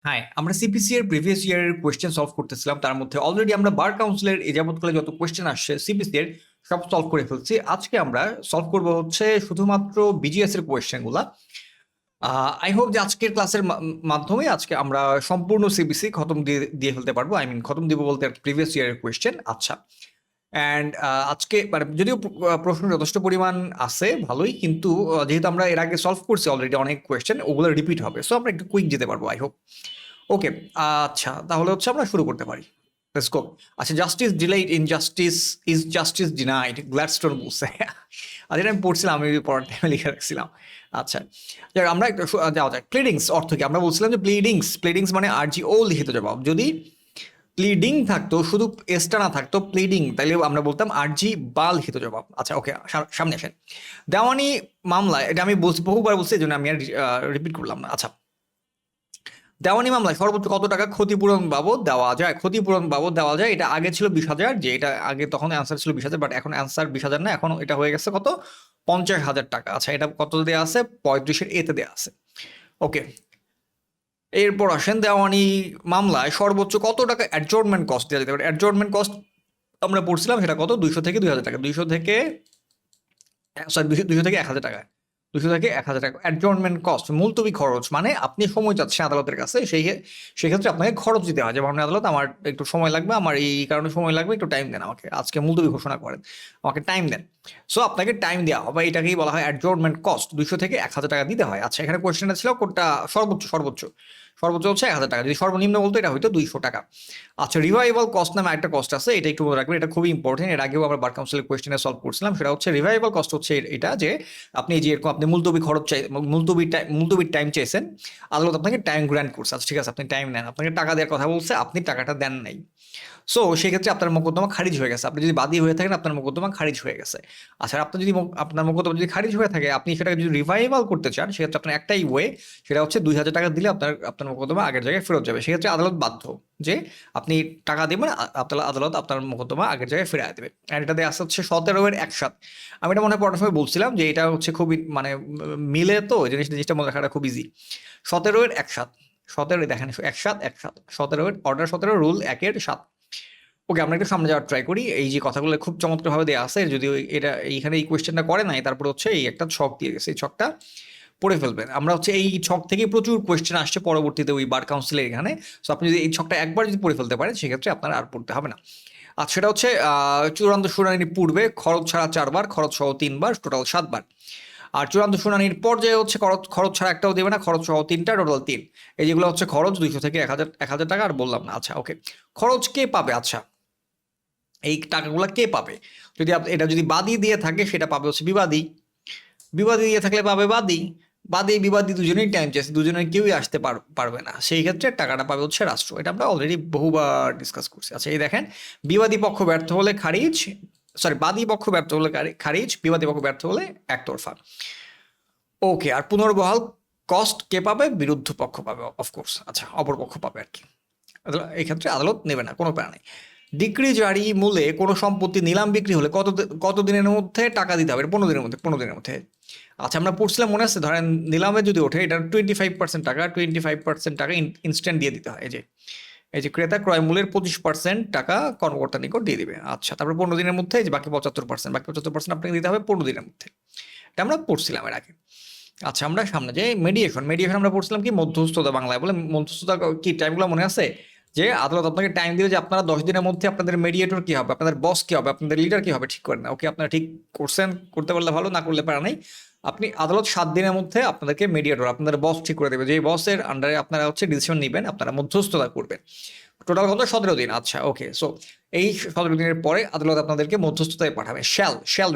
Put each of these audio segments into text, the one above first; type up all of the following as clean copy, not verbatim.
হ্যাঁ, আমরা সিপিসি এর প্রিভিয়াস ইয়ারের কোয়েশ্চেন সলভ করতেছিলাম। তার মধ্যে অলরেডি আমরা বার কাউন্সিলের এ যাবৎকালে যত কোয়েশ্চেন আসছে সিপিসি এর সব সলভ করে ফেলছি। আজকে আমরা সলভ করব হচ্ছে শুধুমাত্র বিজিএস এর কোয়েশ্চেন গুলা। আই হোপ যে আজকের ক্লাসের মাধ্যমে আজকে আমরা সম্পূর্ণ সিবিসি খতম দিয়ে ফেলতে পারবো। আই মিন খতম দিব বলতে প্রিভিয়াস ইয়ারের কোয়েশ্চেন। আচ্ছা, অ্যান্ড আজকে মানে যদিও প্রশ্ন যথেষ্ট পরিমাণ আছে ভালোই, কিন্তু যেহেতু আমরা এর আগে সলভ করছি অলরেডি অনেক কোয়েশ্চেন, ওগুলো রিপিট হবে, সো আমরা একটু কুইক যেতে পারবো আই হোপ। ওকে, আচ্ছা তাহলে হচ্ছে আমরা শুরু করতে পারি। Let's go. আচ্ছা, justice delayed injustice is justice denied, Gladstone বলছে। আর এটা আমি পড়ছিলাম, আমি পড়ার টাইমে লিখে রাখছিলাম। আচ্ছা, যাক আমরা একটু যাওয়া যাক। প্লিডিংস অর্থ কি? আমরা বলছিলাম যে প্লিডিংস মানে আরজিও লিখিত জবাব। যদি প্লিডিং থাকতো, শুধু এসটা না থাকতো প্লিডিং, তাহলে আমরা বলতাম আরজি বা লিখিত জবাব। আচ্ছা ওকে, সামনে আসেন। দেওয়ানি মামলায়, এটা আমি বলছি বহুবার বলছি, এই জন্য আমি আর রিপিট করলাম না। আচ্ছা, দেওয়ানি মামলায় সর্বোচ্চ কত টাকা ক্ষতিপূরণ বাবদ দেওয়া যায়? ক্ষতিপূরণ বাবদ দেওয়া যায়, এটা আগে ছিল 20,000, যে এটা আগে তখন অ্যান্সার ছিল 20,000, বাট এখন অ্যান্সার 20,000 না, এখন এটা হয়ে গেছে কত, 50,000 টাকা। আচ্ছা, এটা কত দেওয়া আছে? 35 এতে দেওয়া আছে। ওকে, এরপর আসেন, দেওয়ানি মামলায় সর্বোচ্চ কত টাকা অ্যাডজর্নমেন্ট কস্ট দেওয়া যেতে পারে? অ্যাডজর্নমেন্ট কস্ট আমরা পড়ছিলাম, সেটা কত? 200 থেকে 2,000 টাকা। 200 থেকে সরি 200 থেকে 1,000 টাকা। 200 থেকে 1,000 টাকা অ্যাডজর্নমেন্ট কস্ট, মুলতবি খরচ। মানে আপনি সময় চাচ্ছেন আদালতের কাছে, সেক্ষেত্রে আপনাকে খরচ দিতে হয়, যে মাননীয় আদালত আমার একটু সময় লাগবে, আমার এই কারণে সময় লাগবে, একটু টাইম দেন আমাকে, আজকে মুলতবি ঘোষণা করেন, আমাকে টাইম দেন। সো আপনাকে টাইম দেওয়া হবে, এটাকেই বলা হয় অ্যাডজর্নমেন্ট কস্ট। 200 থেকে 1,000 টাকা দিতে হয়। আচ্ছা, এখানে কোয়েশ্চেনটা ছিল কোনটা সর্বোচ্চ? সর্বোচ্চ হচ্ছে 1,000 টাকা, যদি সর্বনিম্ন বলতো এটা হয়তো 200 টাকা। আচ্ছা, রিভাইভাল কস্ট নামে একটা কস্ট আছে, এটা একটু মনে রাখবেন, এটা খুবই ইম্পর্টেন্ট। এর আগেও আমরা বার কাউন্সিলের কোয়েশ্চেনে সলভ করছিলাম। সেটা হচ্ছে রিভাইভাল কস্ট হচ্ছে এটা, যে আপনি যে এরকম আপনি মুলতবি খরচ চাই, মুলতবির টাইম চাইছেন, আদালত আপনাকে টাইম গ্র্যান্ট করছে। আচ্ছা ঠিক আছে, আপনি টাইম নেন, আপনাকে টাকা দেওয়ার কথা বলছে, আপনি টাকাটা দেন নাই। সো সেক্ষেত্রে আপনার মোকদ্দমা খারিজ হয়ে গেছে। আপনি যদি বাদী হয়ে থাকেন, আপনার মোকদ্দমা খারিজ হয়ে গেছে। আচ্ছা, আপনার মোকদ্দমা যদি খারিজ হয়ে থাকে, আপনি সেটাকে যদি রিভাইভাল করতে চান, সেক্ষেত্রে আপনার একটাই ওয়ে, সেটা হচ্ছে 2,000 টাকা দিলে আপনার মোকদ্দমা আগের জায়গায় ফেরত যাবে। সেক্ষেত্রে আদালত বাধ্য যে আপনি টাকা দেবেন, আদালত আপনার মোকদ্দমা আগের জায়গায় ফেরায় দেবে। আর এটা দেওয়া হচ্ছে 17 এর 1/7। আমি এটা মনে হয় পড়ার সময় বলছিলাম যে এটা হচ্ছে খুবই মানে মিলে, তো জিনিসটা মনে রাখাটা খুব ইজি। 17 এর 1/7, 17 দেখেন 1/7, 17 অর্ডার 17, রুল 1/7। ওকে, আমরা একটু সামনে যাওয়ার ট্রাই করি। এই যে কথাগুলো খুব চমৎকারভাবে দেওয়া আছে, যদিও এটা এইখানে এই কোয়েশ্চেনটা করে নাই, তারপরে হচ্ছে এই একটা ছক দিয়ে গেছে, এই ছকটা পড়ে ফেলবেন। আমরা হচ্ছে এই ছক থেকে প্রচুর কোয়েশ্চেন আসছে পরবর্তীতে ওই বার কাউন্সিলের এখানে। সো আপনি যদি এই ছকটা একবার যদি পড়ে ফেলতে পারেন, সেক্ষেত্রে আপনার আর পড়তে হবে না। আর সেটা হচ্ছে চূড়ান্ত শুনানির পূর্বে খরচ ছাড়া 4 বার, খরচ সহ 3 বার, টোটাল 7 বার। আর চূড়ান্ত শুনানির পর্যায়ে হচ্ছে খরচ ছাড়া একটাও দেবে না, খরচ সহ 3টা, টোটাল 3। এই যেগুলো হচ্ছে খরচ 200 থেকে 1,000 টাকা, আর বললাম না। আচ্ছা ওকে, খরচ কে পাবে? আচ্ছা, এই টাকাগুলো কে পাবে? যদি এটা যদি বাদী দিয়ে থাকে, সেটা পাবে হচ্ছে বিবাদী। বিবাদী দিয়ে থাকলে পাবে বাদী। বাদী বিবাদী দুজনেই টাইম চাইছে, দুজনের কেউই আসতে পারবে না, সেই ক্ষেত্রে টাকাটা পাবে হচ্ছে রাষ্ট্র। এটা আমরা অলরেডি বহুবার ডিসকাস করছি। আচ্ছা, এই দেখেন, বিবাদী পক্ষ ব্যর্থ হলে খারিজ, সরি বাদী পক্ষ ব্যর্থ হলে খারিজ, বিবাদী পক্ষ ব্যর্থ হলে একতরফা। ওকে, আর পুনর্বহাল কস্ট কে পাবে? বিরুদ্ধ পক্ষ পাবে অফকোর্স। আচ্ছা, অপর পক্ষ পাবে আর কি। এই ক্ষেত্রে আদালত নেবে না, কোনো প্যারা নেই। ডিক্রি জারি মূলে কোনো সম্পত্তি নিলাম বিক্রি হলে কত দিনের মধ্যে টাকা দিতে হবে? 15 দিনের মধ্যে। আচ্ছা, আমরা পড়ছিলাম মনে আছে, ধরেন নিলামে যদি ওঠে, এটা 25% টাকা ইনস্ট্যান্ট দিয়ে দিতে হয়। এই যে ক্রেতা ক্রয় মূল্যের 25% টাকা কর্মকর্তার নিকট দিয়ে দিবে। আচ্ছা, তারপর 15 দিনের মধ্যে, এই যে বাকি 75% আপনাকে দিতে হবে 15 দিনের মধ্যে। এটা আমরা পড়ছিলাম এর আগে। আচ্ছা, আমরা সামনে যে মেডিয়েশন আমরা পড়ছিলাম কি, মধ্যস্থতা বাংলায় বলে। মধ্যস্থতা কি টাইমগুলো মনে আছে? যে আদালত আপনাকে টাইম দিবে যে আপনারা 10 দিনের মধ্যে আপনাদের মেডিয়েটর কি হবে, আপনাদের বস কি হবে, আপনাদের লিডার কি হবে ঠিক করেন। ওকে, আপনারা ঠিক করছেন, করতে পারলে ভালো, না করলে পারা নাই। আপনি আদালত 7 দিনের মধ্যে আপনাদেরকে মেডিয়েটর, আপনাদের বস ঠিক করে দেবে, যে বসের আন্ডারে আপনারা হচ্ছে ডিসিশন নেবেন, আপনারা মধ্যস্থতা করবেন। টোটাল কত? 17 দিন। আচ্ছা ওকে, সো এই 17 দিনের পরে আদালত আপনাদেরকে মধ্যস্থতায় পাঠাবে। শ্যাল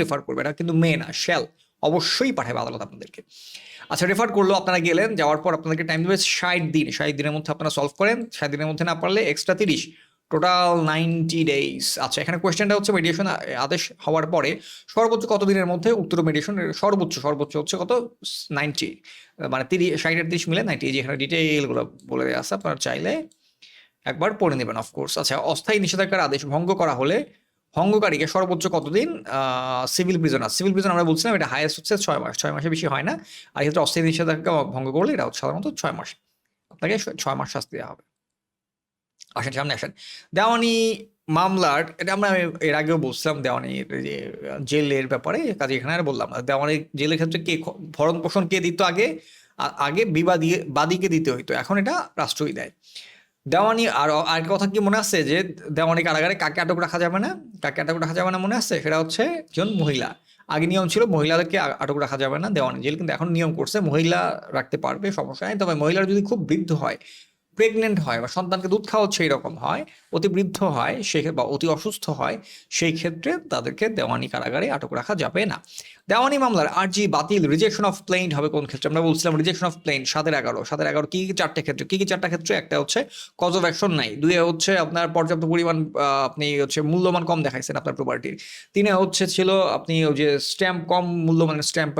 রেফার করবে, এটা কিন্তু মে না, শ্যাল অবশ্যই পাঠাবে আদালত আপনাদেরকে। আচ্ছা, রেফার করলো, আপনারা গেলেন, যাওয়ার পর আপনাদেরকে টাইম দেবে 60 দিন। 60 দিনের মধ্যে আপনারা সলভ করেন, 60 দিনের মধ্যে না পারলে এক্সট্রা 30, টোটাল 90 ডেইজ। আচ্ছা, এখানে কোয়েশ্চেনটা হচ্ছে মেডিয়েশন আদেশ হওয়ার পরে সর্বোচ্চ কত দিনের মধ্যে উক্ত মেডিয়েশন, সর্বোচ্চ হচ্ছে কত? 90, মানে 60 আর 30 মিলে 90। এই যে এখানে ডিটেইলগুলো বলে দেওয়া আছে, আপনারা চাইলে একবার পড়ে নেবেন অফকোর্স। আচ্ছা, অস্থায়ী নিষেধাজ্ঞার আদেশ ভঙ্গ করা হলে ভঙ্গকারীকে সর্বোচ্চ কতদিন সিভিল প্রিজন আমরা বলছিলাম, এটা হাইয়েস্ট হচ্ছে 6 মাস, 6 মাসের বেশি হয় না। আর ক্ষেত্রে অস্থায়ী নিষেধাজ্ঞা ভঙ্গ করলে এটা সাধারণত 6 মাস। আপনাকে 6 মাস শাস্তি দেওয়া হবে। আসেন সামনে আসেন। দেওয়ানি মামলার এটা আমরা এর আগেও বলছিলাম, দেওয়ানির যে জেলের ব্যাপারে, কাজে এখানে আর বললাম না। দেওয়ানির জেলের ক্ষেত্রে কে ভরণ পোষণ কে দিত আগে? আগে বাদীকে দিতে হইতো, এখন এটা রাষ্ট্রই দেয়। দেওয়ানি আর কথা কি মনে আছে যে দেওয়ানি কারাগারে কাকে আটক রাখা যাবে না? কাকে আটক রাখা যাবে না মনে আছে? সেটা হচ্ছে একজন মহিলা। আগে নিয়ম ছিল মহিলাদেরকে আটক রাখা যাবে না দেওয়ানি জেল, কিন্তু এখন নিয়ম করছে মহিলা রাখতে পারবে, সমস্যা নেই। তবে মহিলার যদি খুব বৃদ্ধ হয়, প্রেগনেন্ট হয়, বা সন্তানকে দুধ খাওয়াচ্ছে এরকম হয়, অতি বৃদ্ধ হয় বা অতি অসুস্থ হয়, সেই ক্ষেত্রে তাদেরকে দেওয়ানি কারাগারে আটক রাখা যাবে না। দেওয়ানি মামলার আর্জি বাতিল, রিজেকশন অফ প্লেইন্ট হবে কোন ক্ষেত্রে? আমরা বলছিলাম রিজেকশন অফ প্লেইন্ট 7-11 কি কি 4টে ক্ষেত্রে, কি কি 4টা ক্ষেত্রে? একটা হচ্ছে কজ অফ অ্যাকশন নাই, 2 হচ্ছে আপনার পর্যাপ্ত পরিমাণ আপনি হচ্ছে মূল্যমান কম দেখাইছেন আপনার প্রপার্টির, 3 হচ্ছে ছিল আপনি ওই যে স্ট্যাম্প কম মূল্যমানের স্ট্যাম্প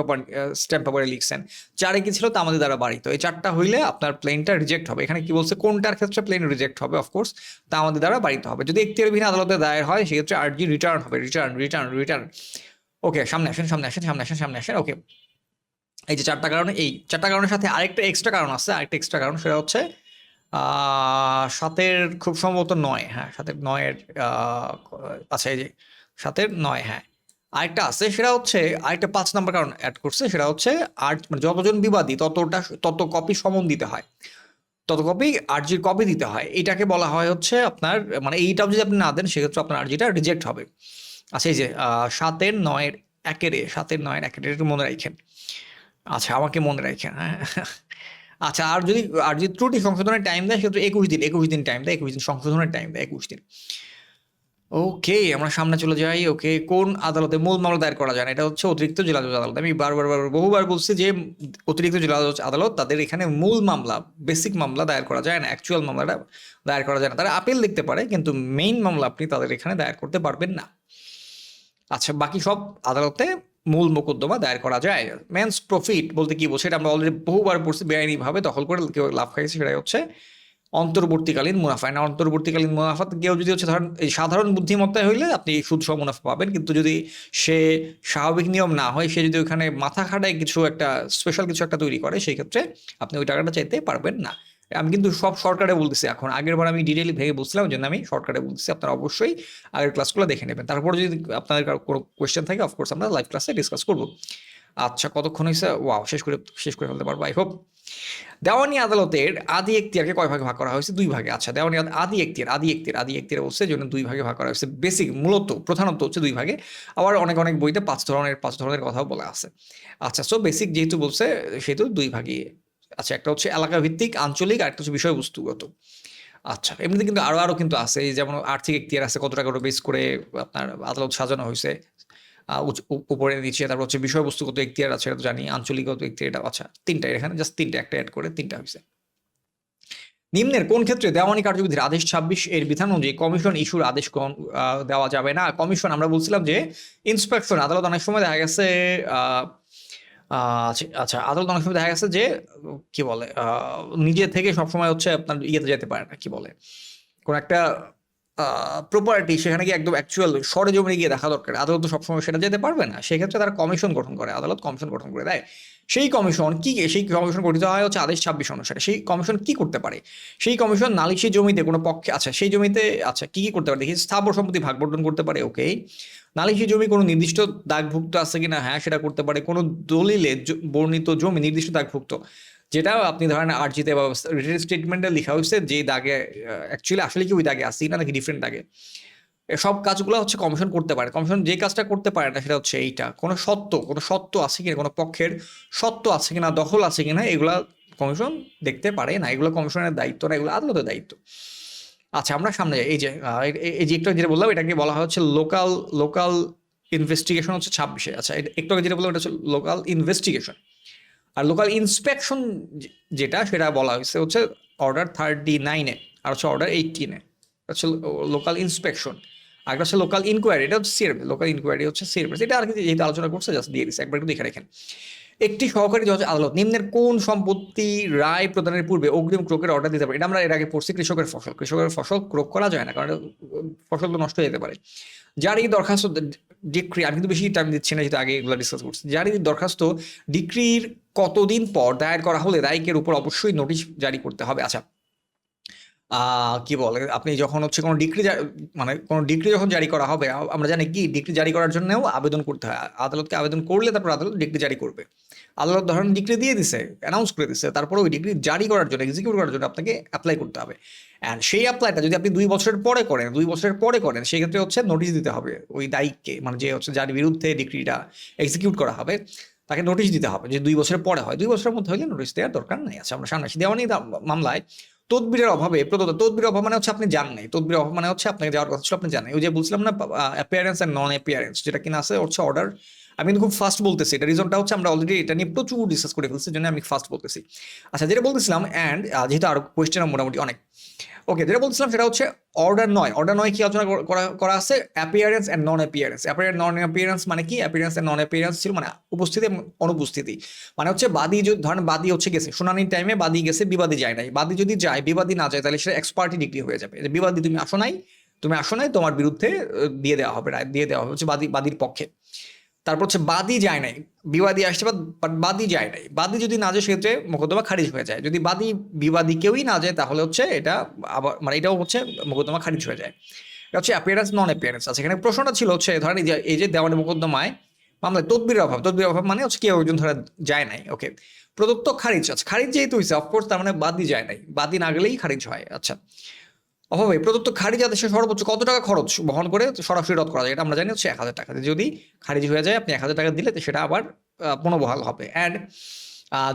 পেপারে লিখছেন, 4 কি ছিল তা আমাদের দ্বারা বাড়িত। এই 4টা হইলে আপনার প্লেনটা রিজেক্ট হবে। এখানে কি বলছে কোনটার ক্ষেত্রে প্লেন রিজেক্ট হবে? অফকোর্স তা আমাদের দ্বারা বাড়িতে হবে। যদি এখতিয়ারবিহীন আদালতে দায়ের হয় সেক্ষেত্রে আর্জি রিটার্ন হবে, রিটার্ন। ওকে, সামনে আসেন। ওকে, এই যে 4টা কারণে, এই 4টা কারণের সাথে আরেকটা এক্সট্রা কারণ আছে, সেটা হচ্ছে 7-এর খুব সম্ভবত 9, হ্যাঁ 7-এর 9-এর আচ্ছা এই যে 7-এর 9, হ্যাঁ আরেকটা আছে, সেটা হচ্ছে আরেকটা 5 নম্বর কারণ অ্যাড করছে, সেটা হচ্ছে মানে যতজন বিবাদী তত কপি সমন দিতে হয়, তত কপি আর্জির কপি দিতে হয়। এটাকে বলা হয় হচ্ছে আপনার, মানে এইটাও যদি আপনি না দেন সেক্ষেত্রে আপনার আর্জিটা রিজেক্ট হবে। আচ্ছা এই যে 7-এর 9-এর 1-এর একটু মনে রাখেন। আচ্ছা আমাকে মনে রাখেন, হ্যাঁ। আচ্ছা আর যদি ত্রুটি সংশোধনের টাইম দেয় সেক্ষেত্রে 21 দিন টাইম দেয়, 21 দিন সংশোধনের টাইম দেয়, 21 দিন। ওকে, আমরা সামনে চলে যাই। ওকে, কোন আদালতে মূল মামলা দায়ের করা যায় না? এটা হচ্ছে অতিরিক্ত জেলা জজ আদালত। আমি বহুবার বলছি যে অতিরিক্ত জেলা জজ আদালত তাদের এখানে মূল মামলা, বেসিক মামলা দায়ের করা যায় না, অ্যাকচুয়াল মামলাটা দায়ের করা যায় না। তারা আপিল দেখতে পারে, কিন্তু মেইন মামলা আপনি তাদের এখানে দায়ের করতে পারবেন না। আচ্ছা, বাকি সব আদালতে মূল মোকদ্দমা দায়ের করা যায়। মেন্স প্রফিট বলতে কি বোঝে? এটা আমরা অলরেডি বহুবার পড়ছি। বেআইনিভাবে দখল করে কেউ লাভ খাইছে, সেটাই হচ্ছে অন্তর্বর্তীকালীন মুনাফা। না, অন্তর্বর্তীকালীন মুনাফা কেউ যদি হচ্ছে ধরেন এই সাধারণ বুদ্ধিমত্তায় হইলে আপনি সুদ সহ মুনাফা পাবেন, কিন্তু যদি সে স্বাভাবিক নিয়ম না হয়, সে যদি ওখানে মাথা খাটায় কিছু একটা স্পেশাল কিছু একটা তৈরি করে, সেই ক্ষেত্রে আপনি ওই টাকাটা চাইতে পারবেন না। আমি কিন্তু সব শর্টকাটে বলতেছি এখন, আগের বার আমি ডিটেইলি ভেঙে বলছিলাম, জন্য আমি শর্টকাটে বলতেছি। আপনারা অবশ্যই আগের ক্লাসগুলো দেখে নেবেন। তারপরে যদি আপনাদের কোনো কোয়েশ্চেন থাকে অফকোর্স আমরা লাইভ ক্লাসে ডিসকাস করবো। আচ্ছা, কতক্ষণ হয়েছে? ওয়াও, শেষ করে ফেলতে পারবো আই হোপ। দেওয়ানি আদালতের আদি এখতিয়ারকে কয় ভাগে ভাগ করা হয়েছে? 2 ভাগে। আচ্ছা, দেওয়ানি আদি এখতিয়ার বলছে জন্য 2 ভাগে ভাগ করা হয়েছে। বেসিক প্রধানত হচ্ছে 2 ভাগে। আবার অনেক বইতে 5 ধরনের কথাও বলা আছে। আচ্ছা, সো বেসিক যেহেতু বলছে সেহেতু 2 ভাগে। আচ্ছা, একটা হচ্ছে এলাকা ভিত্তিক, আঞ্চলিক, আর একটা হচ্ছে বিষয়বস্তুগত। আচ্ছা, এমনিতে কিন্তু আরো কিন্তু আছে, যেমন আর্থিক এখতিয়ার আছে, কত টাকা বেস করে আপনার আদালত সাজানো হয়েছে, উপরে নিচে। তারপর হচ্ছে বিষয়বস্তুগত এখতিয়ার আছে, এটা তো জানি। আঞ্চলিকগত এখতিয়ার, এটা আচ্ছা 3টা, এখানে জাস্ট 3টা, একটা অ্যাড করে 3টা হয়েছে। নিম্নের কোন ক্ষেত্রে দেওয়ানি কার্যবিধির আদেশ 26 এর বিধান অনুযায়ী কমিশন ইস্যুর আদেশ দেওয়া যাবে না? কমিশন আমরা বলছিলাম যে ইন্সপেকশন আদালত অনেক সময় দেখা গেছে আচ্ছা, আদালত অনেক সময় দেখা গেছে যে কি বলে নিজে থেকে সবসময় হচ্ছে আপনার ইয়েতে যেতে পারে না, কি বলে কোন একটা প্রপার্টি সেখানে গিয়ে একদম অ্যাকচুয়াল সরেজমিনে গিয়ে দেখা দরকার। আদালত তো সবসময় সেটা যেতে পারবে না, সেক্ষেত্রে তারা কমিশন গঠন করে, আদালত কমিশন গঠন করে দেয়। সেই কমিশন গঠিত হয় হচ্ছে আদেশ 26 অনুসারে। সেই কমিশন কি করতে পারে? সেই কমিশন নালিশি জমিতে কোনো পক্ষে, আচ্ছা সেই জমিতে আচ্ছা কি করতে পারে দেখি, স্থাবর সম্পত্তি ভাগ বন্টন করতে পারে। ওকে, নালিশি জমি কোনো নির্দিষ্ট দাগভুক্ত আছে কিনা, হ্যাঁ সেটা করতে পারে। কোনো দলিলে বর্ণিত জমি নির্দিষ্ট দাগভুক্ত, যেটা আপনি ধরেন আর্জিতে বা রিটেন স্টেটমেন্টে লেখা হয়েছে যে দাগে, অ্যাকচুয়ালি আসলে কি ওই দাগে আসি না নাকি ডিফারেন্ট দাগে, সব কাজগুলো হচ্ছে কমিশন করতে পারে। কমিশন যে কাজটা করতে পারে না সেটা হচ্ছে এইটা, কোনো সত্ত্ব আছে কিনা, কোনো পক্ষের সত্ত্ব আছে কিনা, দখল আছে কিনা, এগুলা কমিশন দেখতে পারে না। এগুলো কমিশনের দায়িত্ব না, এগুলো আদালতের দায়িত্ব। আচ্ছা, আমরা সামনে যাই। এই যে একটু যেটা বললাম, এটাকে বলা হয় হচ্ছে লোকাল ইনভেস্টিগেশন হচ্ছে 26-এ। আচ্ছা, একটু আগে যেটা বললাম এটা হচ্ছে লোকাল ইনভেস্টিগেশন। আর লোকাল ইন্সপেকশন যেটা, সেটা বলা হয়েছে হচ্ছে অর্ডার 39-এ, আর হচ্ছে অর্ডার 18-এ হচ্ছে লোকাল ইন্সপেকশন। আর একটা হচ্ছে লোকাল ইনকোয়ারি, এটা হচ্ছে সিআরপি। লোকাল ইনকোয়ারি হচ্ছে সিআরপি। এটা আর কি যেহেতু আলোচনা করছে জাস্ট দিয়ে দিচ্ছে, একবার একটু দেখে রাখেন। একটি সহকারী জজ আদালত নিম্নের কোন সম্পত্তি রায় প্রদানের পূর্বে অগ্রিম ক্রোকের অর্ডার দিতে পারে? এটা আমরা এর আগে পড়ছি। কৃষকের ফসল ক্রোক করা যায় না, কারণ ফসল তো নষ্ট হয়ে যেতে পারে। জারি দরখাস্ত ডিক্রি, আমি কিন্তু বেশি টাইম দিচ্ছি না, যেহেতু আগে এগুলো ডিসকাস করছি। জারি দরখাস্ত ডিক্রির কতদিন পর দায়ের করা হলে রায়কের উপর অবশ্যই নোটিশ জারি করতে হবে। আচ্ছা, কি বলে, আপনি যখন হচ্ছে কোনো ডিক্রি মানে কোনো ডিক্রি যখন জারি করা হবে, আমরা জানি কি ডিক্রি জারি করার জন্যও আবেদন করতে হয়, আদালতকে আবেদন করলে তারপর আদালত ডিক্রি জারি করবে। আদালত ধরেন ডিক্রি দিয়ে দিছে, অ্যানাউন্স করে দিছে, তারপরে ওই ডিক্রি জারি করার জন্য, এক্সিকিউট করার জন্য আপনাকে অ্যাপ্লাই করতে হবে। অ্যান্ড সেই অ্যাপ্লাইটা যদি আপনি 2 বছরের পরে করেন, 2 বছরের পরে করেন, সেক্ষেত্রে হচ্ছে নোটিশ দিতে হবে ওই দায়ীকে, মানে যে হচ্ছে যার বিরুদ্ধে ডিক্রিটা এক্সিকিউট করা হবে, তাকে নোটিশ দিতে হবে। যে 2 বছরের পরে হয়, 2 বছরের মধ্যে হলে নোটিশ দেওয়ার দরকার নেই। আচ্ছা, আমরা সামনে আসি। দেওয়ানি মামলায় তদবিরের অভাবে প্রদত্ত, তদবিরের অভাব মানে হচ্ছে আপনি জান নাই, তদবিরের অভাব মানে হচ্ছে আপনাকে যাওয়ার কথা ছিল, আপনি জানেন। ওই যে বলছিলাম না, অ্যাপিয়ারেন্স এন্ড নন অ্যাপিয়ারেন্স, যেটা কিনা আছে হচ্ছে অর্ডার। আমি কিন্তু খুব ফাস্ট বলতেছি, এটা রিজনটা হচ্ছে আমরা অলরেডি এটা নিয়ে প্রচুর ডিসকাস করে ফেলছি, জন্য আমি ফাস্ট বলতেছি। আচ্ছা, যেটা বলতেছিলাম, অ্যান্ড যেহেতু আরো কোয়েশ্চেন মোটামুটি অনেক, ওকে, যেটা বলছিলাম সেটা হচ্ছে অর্ডার 9। অর্ডার 9 কি আলোচনা করা আছে? Appearance and non appearance. Non appearance মানে কি? অ্যাপিয়ারেন্স এন্ড নন অ্যাপিয়ারেন্স ছিল মানে উপস্থিতি এবং অনুপস্থিতি। মানে হচ্ছে বাদী যদি ধরেন বাদী হচ্ছে গেছে শুনানির টাইমে, বাদী গেছে, বিবাদী যায় নাই। বাদী যদি যায়, বিবাদী না যায়, তাহলে সেটা এক্সপার্টি ডিগ্রি হয়ে যাবে। বিবাদী তুমি আসো নাই, তোমার বিরুদ্ধে দিয়ে দেওয়া হবে, রায় দিয়ে দেওয়া হবে হচ্ছে বাদীর পক্ষে। তারপর হচ্ছে বাদী যায় নাই, বিবাদী আসছে বাট বাদী যায় নাই। বাদী যদি না যায়, সেক্ষেত্রে মোকদ্দমা খারিজ হয়ে যায়। যদি বিবাদী কেউই না যায়, তাহলে হচ্ছে এটা আবার মানে এটাও হচ্ছে মোকদ্দমা খারিজ হয়ে যায়। এটা হচ্ছে অ্যাপিয়ারেন্স নন অ্যাপিয়ারেন্স। আছে এখানে প্রশ্নটা ছিল হচ্ছে ধরেন এই যে দেওয়ানি মোকদ্দমায় মামলায় তদবিরের অভাব মানে হচ্ছে কেউ একজন ধরে যায় নাই, ওকে, প্রদত্ত খারিজ। আচ্ছা, খারিজ যেহেতু হয়েছে, অফকোর্স তার মানে বাদী যায় নাই, বাদী না গেলেই খারিজ হয়। আচ্ছা, অভাবে প্রদত্ত খারিজ আদেশে সর্বোচ্চ কত টাকা খরচ বহন করে সরাসরি রদ করা যায়? এটা আমরা জানি হচ্ছে 1000 টাকা। যদি খারিজ হয়ে যায়, আপনি 1000 টাকা দিলে সেটা আবার পুনর্বহাল হবে। অ্যান্ড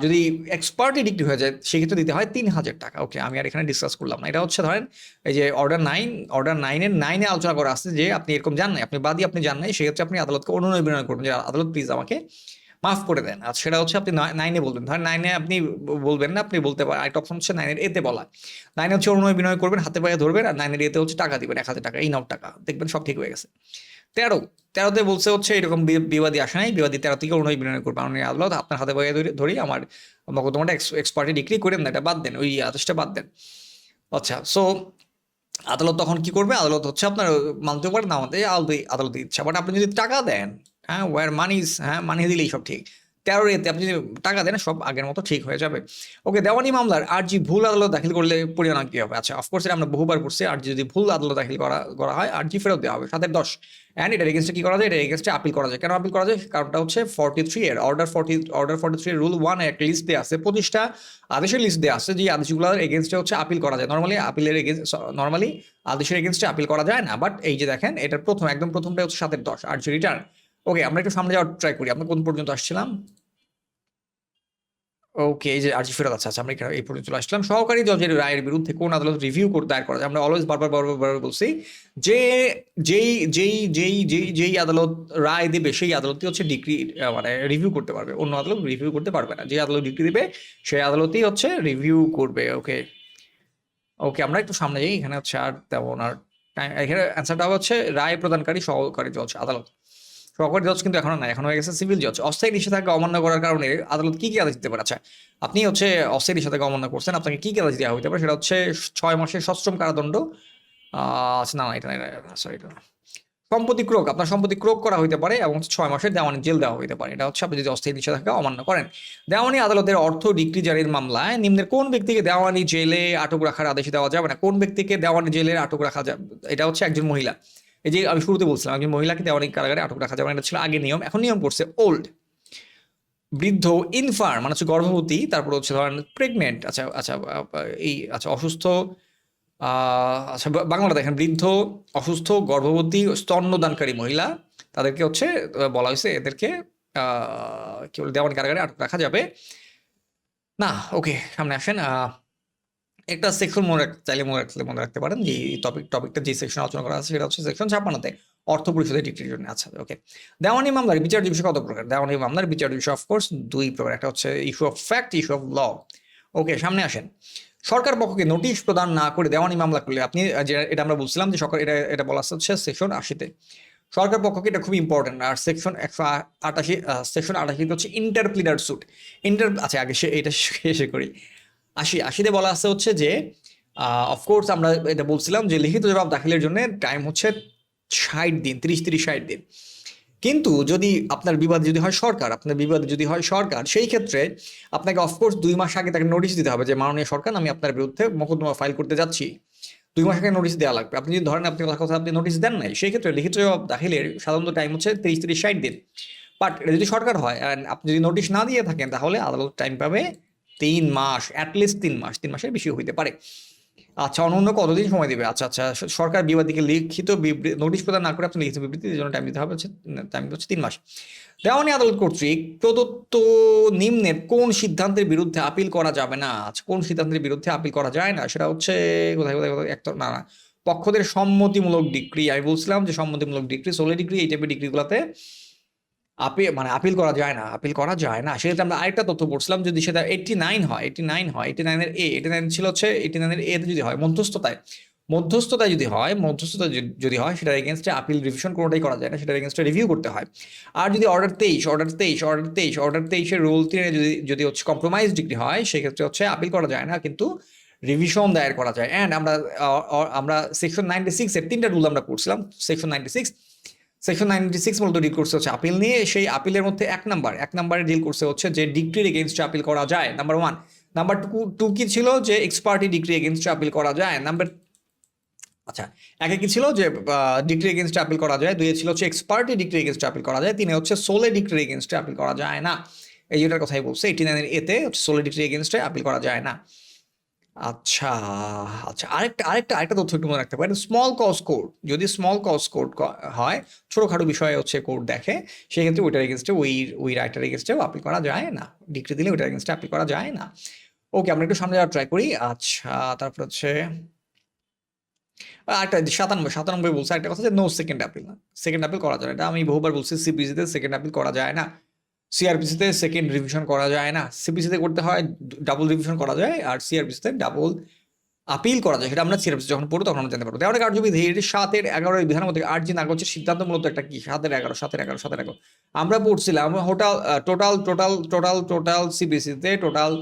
যদি এক্সপার্টি ডিগ্রি হয়ে যায়, সেক্ষেত্রে দিতে হয় 3000 টাকা। ওকে, আমি আর এখানে ডিসকাস করলাম না। এটা হচ্ছে ধরেন এই যে অর্ডার 9 আলোচনা করা আছে যে আপনি এরকম জান নাই, আপনি বাদী, আপনি জান নাই, সেক্ষেত্রে আপনি আদালতকে অনুনয় বিনয় করবেন যে আদালত প্লিজ আমাকে মাফ করে দেন। আর সেটা হচ্ছে আপনি 9-এ বলবেন। ধরেন 9-এ আপনি বলবেন না, আপনি বলতে পারেন, আরেকটা অপশন হচ্ছে 9-এর এতে বলা। 9-এ হচ্ছে অনুনয় বিনয় করবেন, হাতে পায়ে ধরবেন, আর 9-এর এতে হচ্ছে টাকা দিবেন, 1000 টাকা, এই নাও টাকা, দেখবেন সব ঠিক হয়ে গেছে। 13তে বলছে হচ্ছে এরকম বিবাদী আসে নাই, বিবাদী 13 থেকে অনুনয় বিনয় করবেন। মাননীয় আদালত, আপনার হাতে পায়ে ধরি আমার মোকদ্দমাটা এক্সপার্টি ডিগ্রি করেন না, এটা বাদ দেন, ওই আদেশটা বাদ দেন। আচ্ছা, সো আদালত তখন কি করবে? আদালত হচ্ছে আপনার মানতেও পারে, না মানতে, আদালতের ইচ্ছা। বাট আপনি যদি টাকা দেন, হ্যাঁ, ওয়ার মানিজ, হ্যাঁ, মানি দিলেই সব ঠিক। 13 আপনি যদি টাকা দেন, সব আগের মতো ঠিক হয়ে যাবে। ওকে, দেওয়ানি মামলার আর্জি ভুল আদালত দাখিল করলে পরিণাম কি হবে? আচ্ছা, অফকোর্স এটা আমরা বহুবার করছি, আর্জি যদি ভুল আদালত দাখিল করা হয়, আর্জি ফেরত দেওয়া হবে 7-10। অ্যান্ড এটার এগেনস্টে কি করা যায়? এটার এগেনস্টে আপিল করা যায়। কেন আপিল করা যায়? কারণটা হচ্ছে 43 এর অর্ডার 43 এর রুল 1 একটা লিস্ট দেওয়া আছে, 25টা আদেশের লিস্ট দেওয়া আছে, যে আদেশগুলোর এগেনস্টে হচ্ছে আপিল করা যায়। নর্মালি আদেশের এগেনস্টে আপিল করা যায় না। বাট এই যে দেখেন, এটার একদম প্রথমটা হচ্ছে 7-10 আর্জি রিটার্ন। ওকে, আমরা একটু সামনে যাওয়ার ট্রাই করি। আমরা কোন পর্যন্ত আসছিলাম? ওকে, এই যে আর্জি ফেরত আছে। আচ্ছা, আমরা এই পর্যন্ত চলে আসলাম। সহকারী জজের রায়ের বিরুদ্ধে কোন আদালত রিভিউ দায়ের করা যায়? আমরা অলওয়েজ বারবার বলছি যে যেই আদালত রায় দিবে, সেই আদালতই হচ্ছে ডিগ্রি মানে রিভিউ করতে পারবে, অন্য আদালত রিভিউ করতে পারবে না। যে আদালত ডিগ্রি দিবে, সেই আদালতই হচ্ছে রিভিউ করবে। ওকে, আমরা একটু সামনে যাই। এখানে হচ্ছে আর তেমন আর এখানে অ্যান্সারটা হচ্ছে রায় প্রদানকারী সহকারী জজ আদালত। সহকারী জজ কিন্তু এখনো নাই, এখন হয়ে গেছে সিভিল জজ। অস্থায়ী নিষেধাজ্ঞা অমান্য করার কারণে আদালত কি আদেশ দিতে পারে? আচ্ছা, আপনি হচ্ছে অস্থায়ী নিষেধাজ্ঞা অমান্য করছেন, আপনাকে কি আদেশ দেওয়া হতে পারে? সেটা হচ্ছে 6 মাসের সশ্রম কারাদণ্ড। আচ্ছা, না, এটা সরি, এটা সম্পত্তি ক্রোক, আপনার সম্পত্তি ক্রোক করা হইতে পারে, এবং 6 মাসের দেওয়ানি জেল দেওয়া হইতে পারে। এটা হচ্ছে আপনি যদি অস্থায়ী নিষেধাজ্ঞা অমান্য করেন। দেওয়ানি আদালতের অর্থ ডিক্রি জারির মামলায় নিম্নের কোন ব্যক্তিকে দেওয়ানি জেলে আটক রাখার আদেশ দেওয়া যাবে না? কোন ব্যক্তিকে দেওয়ানি জেলে আটক রাখা যাবে? এটা হচ্ছে একজন মহিলা। এই যে আমি শুরুতে বলছিলাম, একজন মহিলাকে দেওয়ানি কারাগারে আটক রাখা যাবে না, এটা ছিল আগে নিয়ম, এখন নিয়ম করছে ওল্ড, বৃদ্ধ, ইনফার্ম মানে হচ্ছে গর্ভবতী, তারপর হচ্ছে ধরেন প্রেগনেন্ট, আচ্ছা অসুস্থ, আচ্ছা বাংলাটা দেখেন, বৃদ্ধ, অসুস্থ, গর্ভবতী, স্তন্যদানকারী মহিলা, তাদেরকে হচ্ছে বলা হয়েছে এদেরকে কি বলে দেওয়ানি কারাগারে আটক রাখা যাবে না। ওকে, সামনে আসেন। একটা সেকশন মনে রাখতে পারেন যে টপিকটা যে সেকশন আলোচনা করা আছে, সেটা হচ্ছে সেকশন 56-তে অর্থ পরিশোধের ডিক্রির জন্য। আচ্ছা, ওকে, দেওয়ানি মামলার বিচার্য বিষয় কত প্রকার? দেওয়ানি মামলার বিচার্য বিষয় অফকোর্স 2 প্রকার, একটা হচ্ছে issue of fact, issue of law. Okay, সামনে আসেন। সরকার পক্ষকে নোটিশ প্রদান না করে দেওয়ানি মামলা করলে আপনি, এটা আমরা বলছিলাম যে সরকার, এটা বলা হচ্ছে সেকশন 80-তে সরকার পক্ষকে, এটা খুব ইম্পর্টেন্ট। আর সেকশন 188 হচ্ছে ইন্টারপ্লিডার সুট। আচ্ছা, আগে এটা শেষে করি। 80-তে বলা আছে হচ্ছে যে অফকোর্স আমরা এটা বলছিলাম যে লিখিত জবাব দাখিলের জন্য টাইম হচ্ছে 60 দিন, 30-60 দিন। কিন্তু যদি আপনার বিবাদ যদি হয় সরকার, আপনার বিবাদ যদি হয় সরকার, সেই ক্ষেত্রে আপনাকে অফকোর্স 2 মাস আগে তাকে নোটিশ দিতে হবে যে মাননীয় সরকার আমি আপনার বিরুদ্ধে মোকদ্দমা ফাইল করতে যাচ্ছি। 2 মাস আগে নোটিশ দেওয়া লাগবে। আপনি যদি ধরেন আপনি কথা আপনি নোটিশ দেন নাই, সেই ক্ষেত্রে লিখিত জবাব দাখিলের সাধারণত টাইম হচ্ছে 30-60 দিন। বাট এটা যদি সরকার হয় আর আপনি যদি নোটিশ না দিয়ে থাকেন, তাহলে আদালত টাইম পাবে 3 মাস, অ্যাটলিস্ট 3 মাস, 3 মাসের বেশি হইতে পারে। আচ্ছা, অনন্য কতদিন সময় দিবে? আচ্ছা আচ্ছা, সরকার বিবাদীকে লিখিত নোটিশ প্রদান না করে আপনি লিখিত বিবৃতির জন্য টাইম দিতে হবে, টাইম হচ্ছে 3 মাস। দেওয়ানি আদালত কর্তৃক প্রদত্ত নিম্নের কোন সিদ্ধান্তের বিরুদ্ধে আপিল করা যাবে না? আচ্ছা, কোন সিদ্ধান্তের বিরুদ্ধে আপিল করা যায় না সেটা হচ্ছে কোথায় কোথায় কোথায় একটা না না পক্ষদের সম্মতিমূলক ডিক্রি। আমি বলছিলাম যে সম্মতিমূলক ডিক্রি, সোলে ডিক্রি, এই টাইপের ডিক্রিগুলোতে আপিল করা যায় না, আপিল করা যায় না। সেক্ষেত্রে আমরা আরেকটা তথ্য পড়ছিলাম, যদি সেটা 89 হয়, 89 হয়, 89 এর এ, 89 ছিল হচ্ছে 89 এর এ যদি হয় মধ্যস্থতায় যদি হয় সেটার এগেইনস্টে আপিল রিভিশন কোনোটাই করা যায় না, সেটার এগেইনস্টে রিভিউ করতে হয়। আর যদি অর্ডার 23 এর রুল 3 যদি হচ্ছে কম্প্রোমাইজ ডিগ্রি হয়, সেক্ষেত্রে হচ্ছে আপিল করা যায় না, কিন্তু রিভিশন দায়ের করা যায়। অ্যান্ড আমরা সেকশন 96 এর 3টা রুল আমরা পড়ছিলাম। সেকশন 96 মূলত ডিল করছে হচ্ছে আপিল নিয়ে। সেই আপিলের মধ্যে এক নাম্বারে ডিল করছে হচ্ছে যে ডিক্রির এগেইনস্টে আপিল করা যায়, নাম্বার 1। নাম্বার 2 কি ছিল? যে এক্সপার্টি ডিক্রি এগেইনস্টে আপিল করা যায়। আচ্ছা, একে কি ছিল? যে ডিক্রি এগেইনস্টে আপিল করা যায়। 2 ছিল হচ্ছে এক্সপার্টি ডিক্রি এগেইনস্টে আপিল করা যায়। 3 হচ্ছে সোলে ডিক্রি এগেইনস্টে আপিল করা যায় না। এই যেটার কথাই বলছে 89 এর এতে সোলে ডিক্রি এগেইনস্টে আপিল করা যায় না। আচ্ছা আচ্ছা, আরেকটা তথ্য একটু মনে রাখতে পারেন। স্মল কজ কোর্ট, যদি স্মল কজ কোর্ট হয়, ছোটখাটো বিষয়ে হচ্ছে কোর্ট দেখে, সেক্ষেত্রে ওইটার এগেনস্টে ওই রাইটার এগেনস্টেও আপিল করা যায় না। ডিক্রি দিলে ওইটার এগেনস্টে আপিল করা যায় না। ওকে, আমরা একটু সামনে যাওয়ার ট্রাই করি। আচ্ছা, তারপর হচ্ছে একটা 97 বলছে একটা কথা, যে নো সেকেন্ড আপিল। না, সেকেন্ড আপিল করা যায় না, এটা আমি বহুবার বলছি। সিপিসিতে সেকেন্ড আপিল করা যায় না, সিআরপিসিতে সেকেন্ড রিভিশন করা যায় না। সিপিসিতে করতে হয় ডাবল রিভিশন করা যায়, আর সিআরপিসিতে ডাবল আপিল করা যায়। সেটা আমরা সিআরপিসি যখন পড়বো তখন আমরা জানতে পারবো। দেওয়ানি কার্যবিধির 7-11 বিধানের মধ্যে 8 জি নাকচের সিদ্ধান্ত মূলত একটা কি? 7-11 আমরা পড়ছিলাম টোটাল সিপিসিতে টোটাল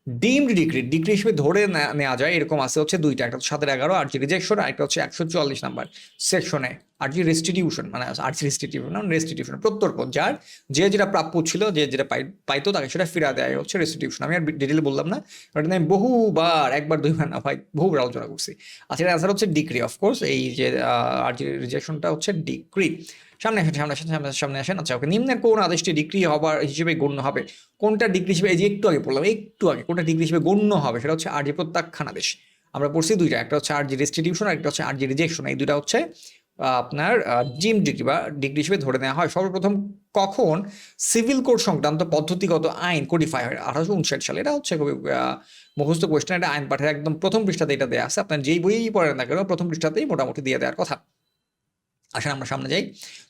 ডিমড ডিগ্রি হিসেবে ধরে নেওয়া যায় এরকম আছে হচ্ছে 2টা। একটা 7-11 আরজি রিজেকশন, আর একটা হচ্ছে 144 নাম্বার সেকশনে আরজি রেস্টিটিউশন, মানে আরজি রেস্টিটিউশন প্রত্যর্পণ, যার যে যেটা প্রাপ্য ছিল, যে যেটা পাইতো তাকে সেটা ফিরা দেয় হচ্ছে রেস্টিটিউশন। আমি আর ডিটেলে বললাম না, কারণ আমি বহুবার, একবার 2বার না ভাই, বহুবার আলোচনা করছি। আচ্ছা, এর অ্যান্সার হচ্ছে ডিক্রি। অফকোর্স এই যে আরজি রিজেকশনটা হচ্ছে ডিক্রি। সামনে আসেন। আচ্ছা, ওকে, নিম্নের কোন আদেশটি ডিক্রি হবার হিসেবে গণ্য হবে? কোনটা ডিগ্রি হিসেবে, এই যে একটু আগে পড়লাম, কোনটা ডিগ্রি হিসেবে গণ্য হবে? সেটা হচ্ছে আরজি প্রত্যাখ্যান আদেশ। আমরা পড়ছি 2টা, একটা হচ্ছে আরজি রেস্টিটিউশন, আর একটা হচ্ছে আরজি রিজেকশন। এই 2টা হচ্ছে আপনার জিম ডিগ্রি বা ডিগ্রি হিসেবে ধরে নেওয়া হয়। সর্বপ্রথম কখন সিভিল কোড সংক্রান্ত পদ্ধতিগত আইন কোডিফাই হয়? 1859 সালে। এটা হচ্ছে খুবই মুখস্থ কোয়েশ্চেন। এটা আইন পাঠের একদম প্রথম পৃষ্ঠাতে এটা দেওয়া আছে। আপনার যেই বইই পড়েন না কেন, প্রথম পৃষ্ঠাতেই মোটামুটি দিয়ে দেওয়ার কথা। আসেন আমরা সামনে যাই।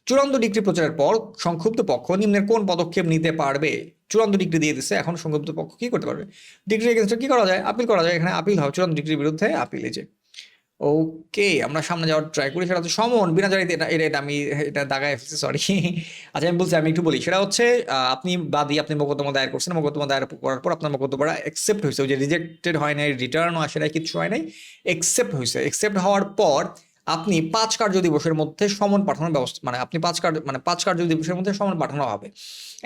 চূড়ান্ত ডিগ্রি প্রচারের পর সংক্ষুব্ধ পক্ষ নিম্নের কোন পদক্ষেপ নিতে পারবে? চূড়ান্ত ডিগ্রি দিয়ে দিচ্ছে, এখন সংক্ষুব্ধ পক্ষ কি করতে পারবে? ডিগ্রি এগেইনস্টে কি করা যায়? আপিল করা যায়। এখানে আপিল হবে, চূড়ান্ত ডিগ্রির বিরুদ্ধে আপিল। এই যে ওকে, আমরা সামনে যাওয়ার ট্রাই করি। সেটা হচ্ছে সমন বিনা জারিতে, এটা আমি এটা দাগায় ফেলছি, সরি। আচ্ছা, আমি বলছি, আমি একটু বলি। সেটা হচ্ছে আপনি বাদী, আপনি মোকদ্দমা দায়ের করছেন, মোকদ্দমা দায়ের করার পর আপনার মোকদ্দমাটা অ্যাকসেপ্ট হয়েছে। ওই যে রিজেক্টেড হয় নাই, রিটার্নও আসে নাই, কিছু হয় নাই, অ্যাকসেপ্ট হয়েছে। অ্যাকসেপ্ট হওয়ার পর আপনি 5 কার্যদিবসের মধ্যে সমন পাঠানোর ব্যবস্থা, মানে আপনি 5 কার্যদিবসের মধ্যে সমন পাঠানো হবে।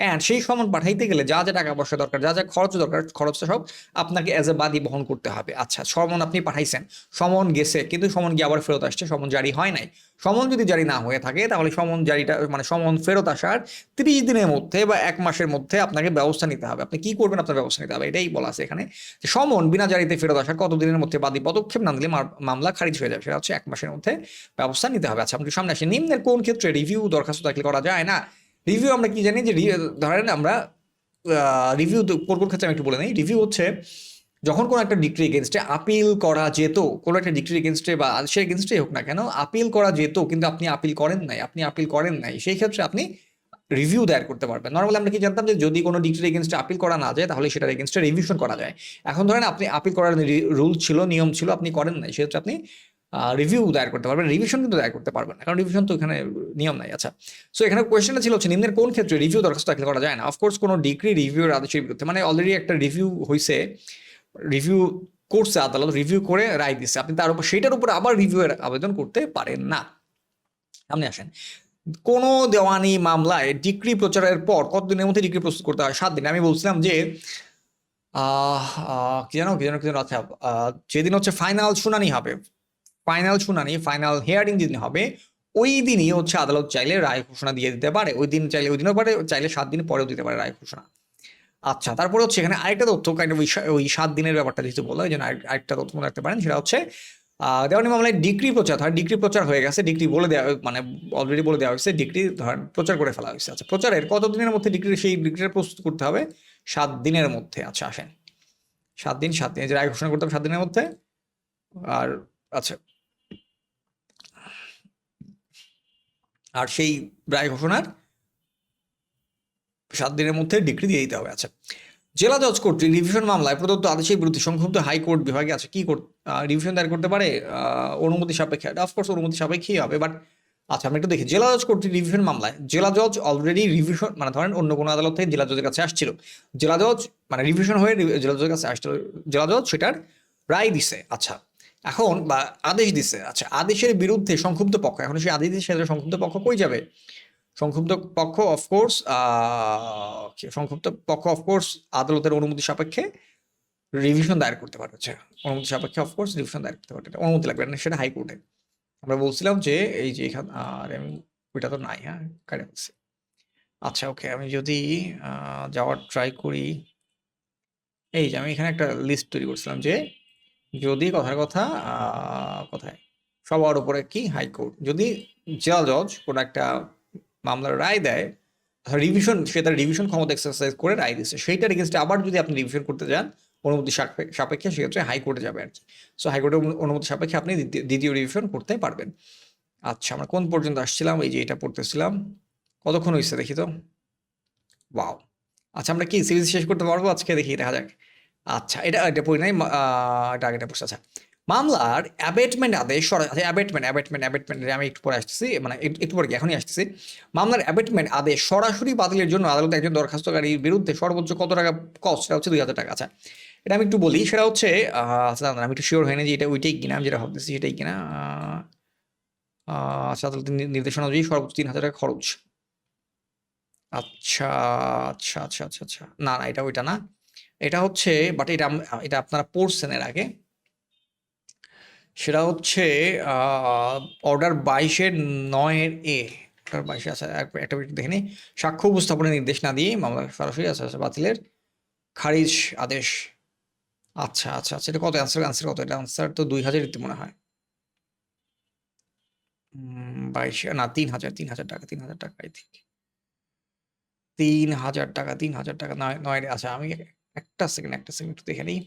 অ্যান্ড সেই সমন পাঠাইতে গেলে যা যা টাকা পয়সা দরকার, যা যা খরচ দরকার, খরচটা সব আপনাকে অ্যাজ এ বাদী বহন করতে হবে। আচ্ছা, সমন আপনি পাঠাইছেন, সমন গেছে, কিন্তু সমন গিয়ে আবার ফেরত আসছে, সমন জারি হয় নাই। সমন যদি জারি না হয়ে থাকে, তাহলে সমন জারিটা, মানে সমন ফেরত আসার 30 দিনের মধ্যে বা 1 মাসের মধ্যে আপনাকে ব্যবস্থা নিতে হবে। আপনি কি করবেন? আপনার ব্যবস্থা নিতে হবে, এটাই বলা আছে এখানে। যে সমন বিনা জারিতে ফেরত আসার কত দিনের মধ্যে বাদী পদক্ষেপ না নিলে মামলা খারিজ হয়ে যাবে, সেটা হচ্ছে 1 মাসের মধ্যে ব্যবস্থা নিতে হবে। আচ্ছা, আপনি সামনে আসেন। নিম্নের কোন ক্ষেত্রে রিভিউ দরখাস্ত দাখিল করা যায় না? রিভিউ আমরা কি জানি? যে ধরেন আমরা রিভিউ কোন ক্ষেত্রে আমি একটু বলে নেই। রিভিউ হচ্ছে যখন কোনো একটা ডিক্রি এগেনস্টে আপিল করা যেত, কোনো একটা ডিক্রি এগেনস্টে বা সে এগেনস্টেই হোক না কেন, আপিল করা যেত, কিন্তু আপনি আপিল করেন নাই, সেই ক্ষেত্রে আপনি রিভিউ দায়ের করতে পারবেন। নর্মালি আমরা কি জানতাম যে যদি কোনো ডিক্রি এগেনস্টে আপিল করা না যায়, তাহলে সেটার এগেনস্টে রিভিশন করা যায়। এখন ধরেন আপনি আপিল করার রুল ছিল, নিয়ম ছিল, আপনি করেন নাই, সেক্ষেত্রে আপনি রিভিউ দায়ের করতে পারবেন, রিভিশন কিন্তু দায়ের করতে পারবেন না, কারণ রিভিশন তো এখানে নিয়ম নাই। আচ্ছা, সো এখানে কোয়েশ্চেনটা ছিল হচ্ছে নিম্নের কোন ক্ষেত্রে রিভিউ দরখাস্ত দাখিল করা যায় না? অফকোর্স কোনো ডিগ্রি রিভিউর আদেশের বিরুদ্ধে, মানে অলরেডি একটা রিভিউ হয়েছে, রিভিউ করছে আদালত, রিভিউ করে রায় দিচ্ছে, আপনি তার উপর, সেটার উপর আবার রিভিউ এর আবেদন করতে পারেন না। সামনে আসেন। কোনো দেওয়ানি মামলায় ডিক্রি প্রচারের পর কতদিনের মধ্যে ডিক্রি প্রস্তুত করতে হয়? 7 দিন। আমি বলছিলাম যে কি যেন আচ্ছা, যেদিন হচ্ছে ফাইনাল শুনানি হবে, ফাইনাল হিয়ারিং যেদিন হবে, ওই দিনই হচ্ছে আদালত চাইলে রায় ঘোষণা দিয়ে দিতে পারে। ওই দিন চাইলে ওই দিনও পারে, চাইলে 7 দিন পরেও দিতে পারে রায় ঘোষণা। আচ্ছা, তারপরে হচ্ছে এখানে আরেকটা তথ্য কাইন্ড অফ ওই 7 দিনের ব্যাপারটা যেহেতু বলা, ওই জন্য আরেকটা তথ্য মনে রাখতে পারেন। সেটা হচ্ছে দেওয়ানি মামলায় ডিক্রি প্রচার হয়, ডিক্রি প্রচার হয়ে গেছে, ডিক্রি বলে দেওয়া মানে অলরেডি বলে দেওয়া হয়েছে, ডিক্রি ধরেন প্রচার করে ফেলা হয়েছে। আচ্ছা, প্রচারের কত দিনের মধ্যে সেই ডিক্রিটা প্রস্তুত করতে হবে? 7 দিনের মধ্যে। আচ্ছা আসেন, 7 দিন যে রায় ঘোষণা করতে হবে 7 দিনের মধ্যে। আর আচ্ছা, আর সেই রায় ঘোষণার 7 দিনের মধ্যে ডিক্রি দিয়ে দিতে হবে। আচ্ছা, জেলা জজ কর্তৃক রিভিশন মামলায় প্রদত্ত আদেশের বিরুদ্ধে সংক্ষুব্ধ হাইকোর্ট বিভাগে আছে কি রিভিশন দায়ের করতে পারে? অনুমতি সাপেক্ষে, অফকোর্স অনুমতি সাপেক্ষেই হবে। বাট আচ্ছা, আমরা একটু দেখি, জেলা জজ কর্তৃক রিভিশন মামলায় জেলা জজ অলরেডি রিভিশন মানে ধরেন অন্য কোনো আদালত থেকে জেলা জজের কাছে আসছিল, জেলা জজ মানে রিভিশন হয়ে জেলা জজের কাছে আসছিল, জেলা জজ সেটার রায় দিছে। আচ্ছা, এখন বা আদেশ দিছে। আচ্ছা, আদেশের বিরুদ্ধে সংক্ষুব্ধ পক্ষ, এখন সেই আদেশ দিচ্ছে, সংক্ষুব্ধ পক্ষ কই যাবে? সংক্ষুব্ধ পক্ষ অফকোর্স আদালতের অনুমতি সাপেক্ষে রিভিশন দায়ের করতে পারে। হচ্ছে অনুমতি সাপেক্ষে অফকোর্স রিভিশন দায়ের করতে পারে, অনুমতি লাগবে না, সেটা হাইকোর্টে। আমরা বলছিলাম যে এই যে এখানে আর আমি ওইটা তো নাই, হ্যাঁ কাটে বলছি। আচ্ছা ওকে, আমি যদি যাওয়ার ট্রাই করি, এই যে আমি এখানে একটা লিস্ট তৈরি করছিলাম যে যদি কথার কথা কোথায় সবার উপরে কি হাইকোর্ট, যদি জেলা জজ কোনো একটা মামলার রায় দেয়, সে তার রিভিশন ক্ষমতা এক্সারসাইজ করে রায় দিচ্ছে, সেইটার এগেনস্টে আবার যদি আপনি রিভিশন করতে যান অনুমতি সাপেক্ষে, সেক্ষেত্রে হাইকোর্টে যাবে আর কি। সো হাইকোর্টের অনুমতি সাপেক্ষে আপনি দ্বিতীয় রিভিশন করতে পারবেন। আচ্ছা, আমরা কোন পর্যন্ত আসছিলাম? এই যে এটা পড়তেছিলাম, কতক্ষণ হয়েছে দেখি তো। ওয়াও, আচ্ছা আমরা কি সিরিজ শেষ করতে পারবো আজকে? দেখি, দেখা যাক। আচ্ছা, এটা পড়ি নাই, এটা আগেটা পড়ছে। আচ্ছা, মামলার অ্যাবেটমেন্ট আদেশ অ্যাবেটমেন্ট আমি একটু পরে আসতেছি, মানে একটু পরে এখনই আসতেছি। মামলার অ্যাবেটমেন্ট আদেশ সরাসরি বাতিলের জন্য আদালতে একজন দরখাস্তকারীর বিরুদ্ধে সর্বোচ্চ কত টাকা কস্ট? সেটা হচ্ছে 2,000 টাকা। আচ্ছা, এটা আমি একটু বলি, সেটা হচ্ছে আচ্ছা আমি একটু শিওর হয়নি যে এটা ওইটাই কিনা, আমি যেটা ভাবতেছি সেটাই কিনা। আচ্ছা, আদালতের নির্দেশনা অনুযায়ী সর্বোচ্চ 3,000 টাকা খরচ। আচ্ছা আচ্ছা, না না, এটা ওইটা না, এটা হচ্ছে, বাট এটা আপনারা পড়ছেন এর আগে। সেটা হচ্ছে অর্ডার 22/9 অর্ডার 22 আছে, একটা মিনিট দেখে নিই। সাক্ষ্য উপস্থাপনের নির্দেশ না দিয়ে মামলা সরাসরি বাতিলের খারিজ আদেশ। আচ্ছা, এটা কত? অ্যান্সার কত? এটা অ্যান্সার তো 2,000 দিতে মনে হয়। 22 না, 3,000 টাকা, 3,000 টাকা আই থিঙ্ক, 3,000 টাকা, 9 আচ্ছা, আমি একটা সেকেন্ড একটু দেখে নিই।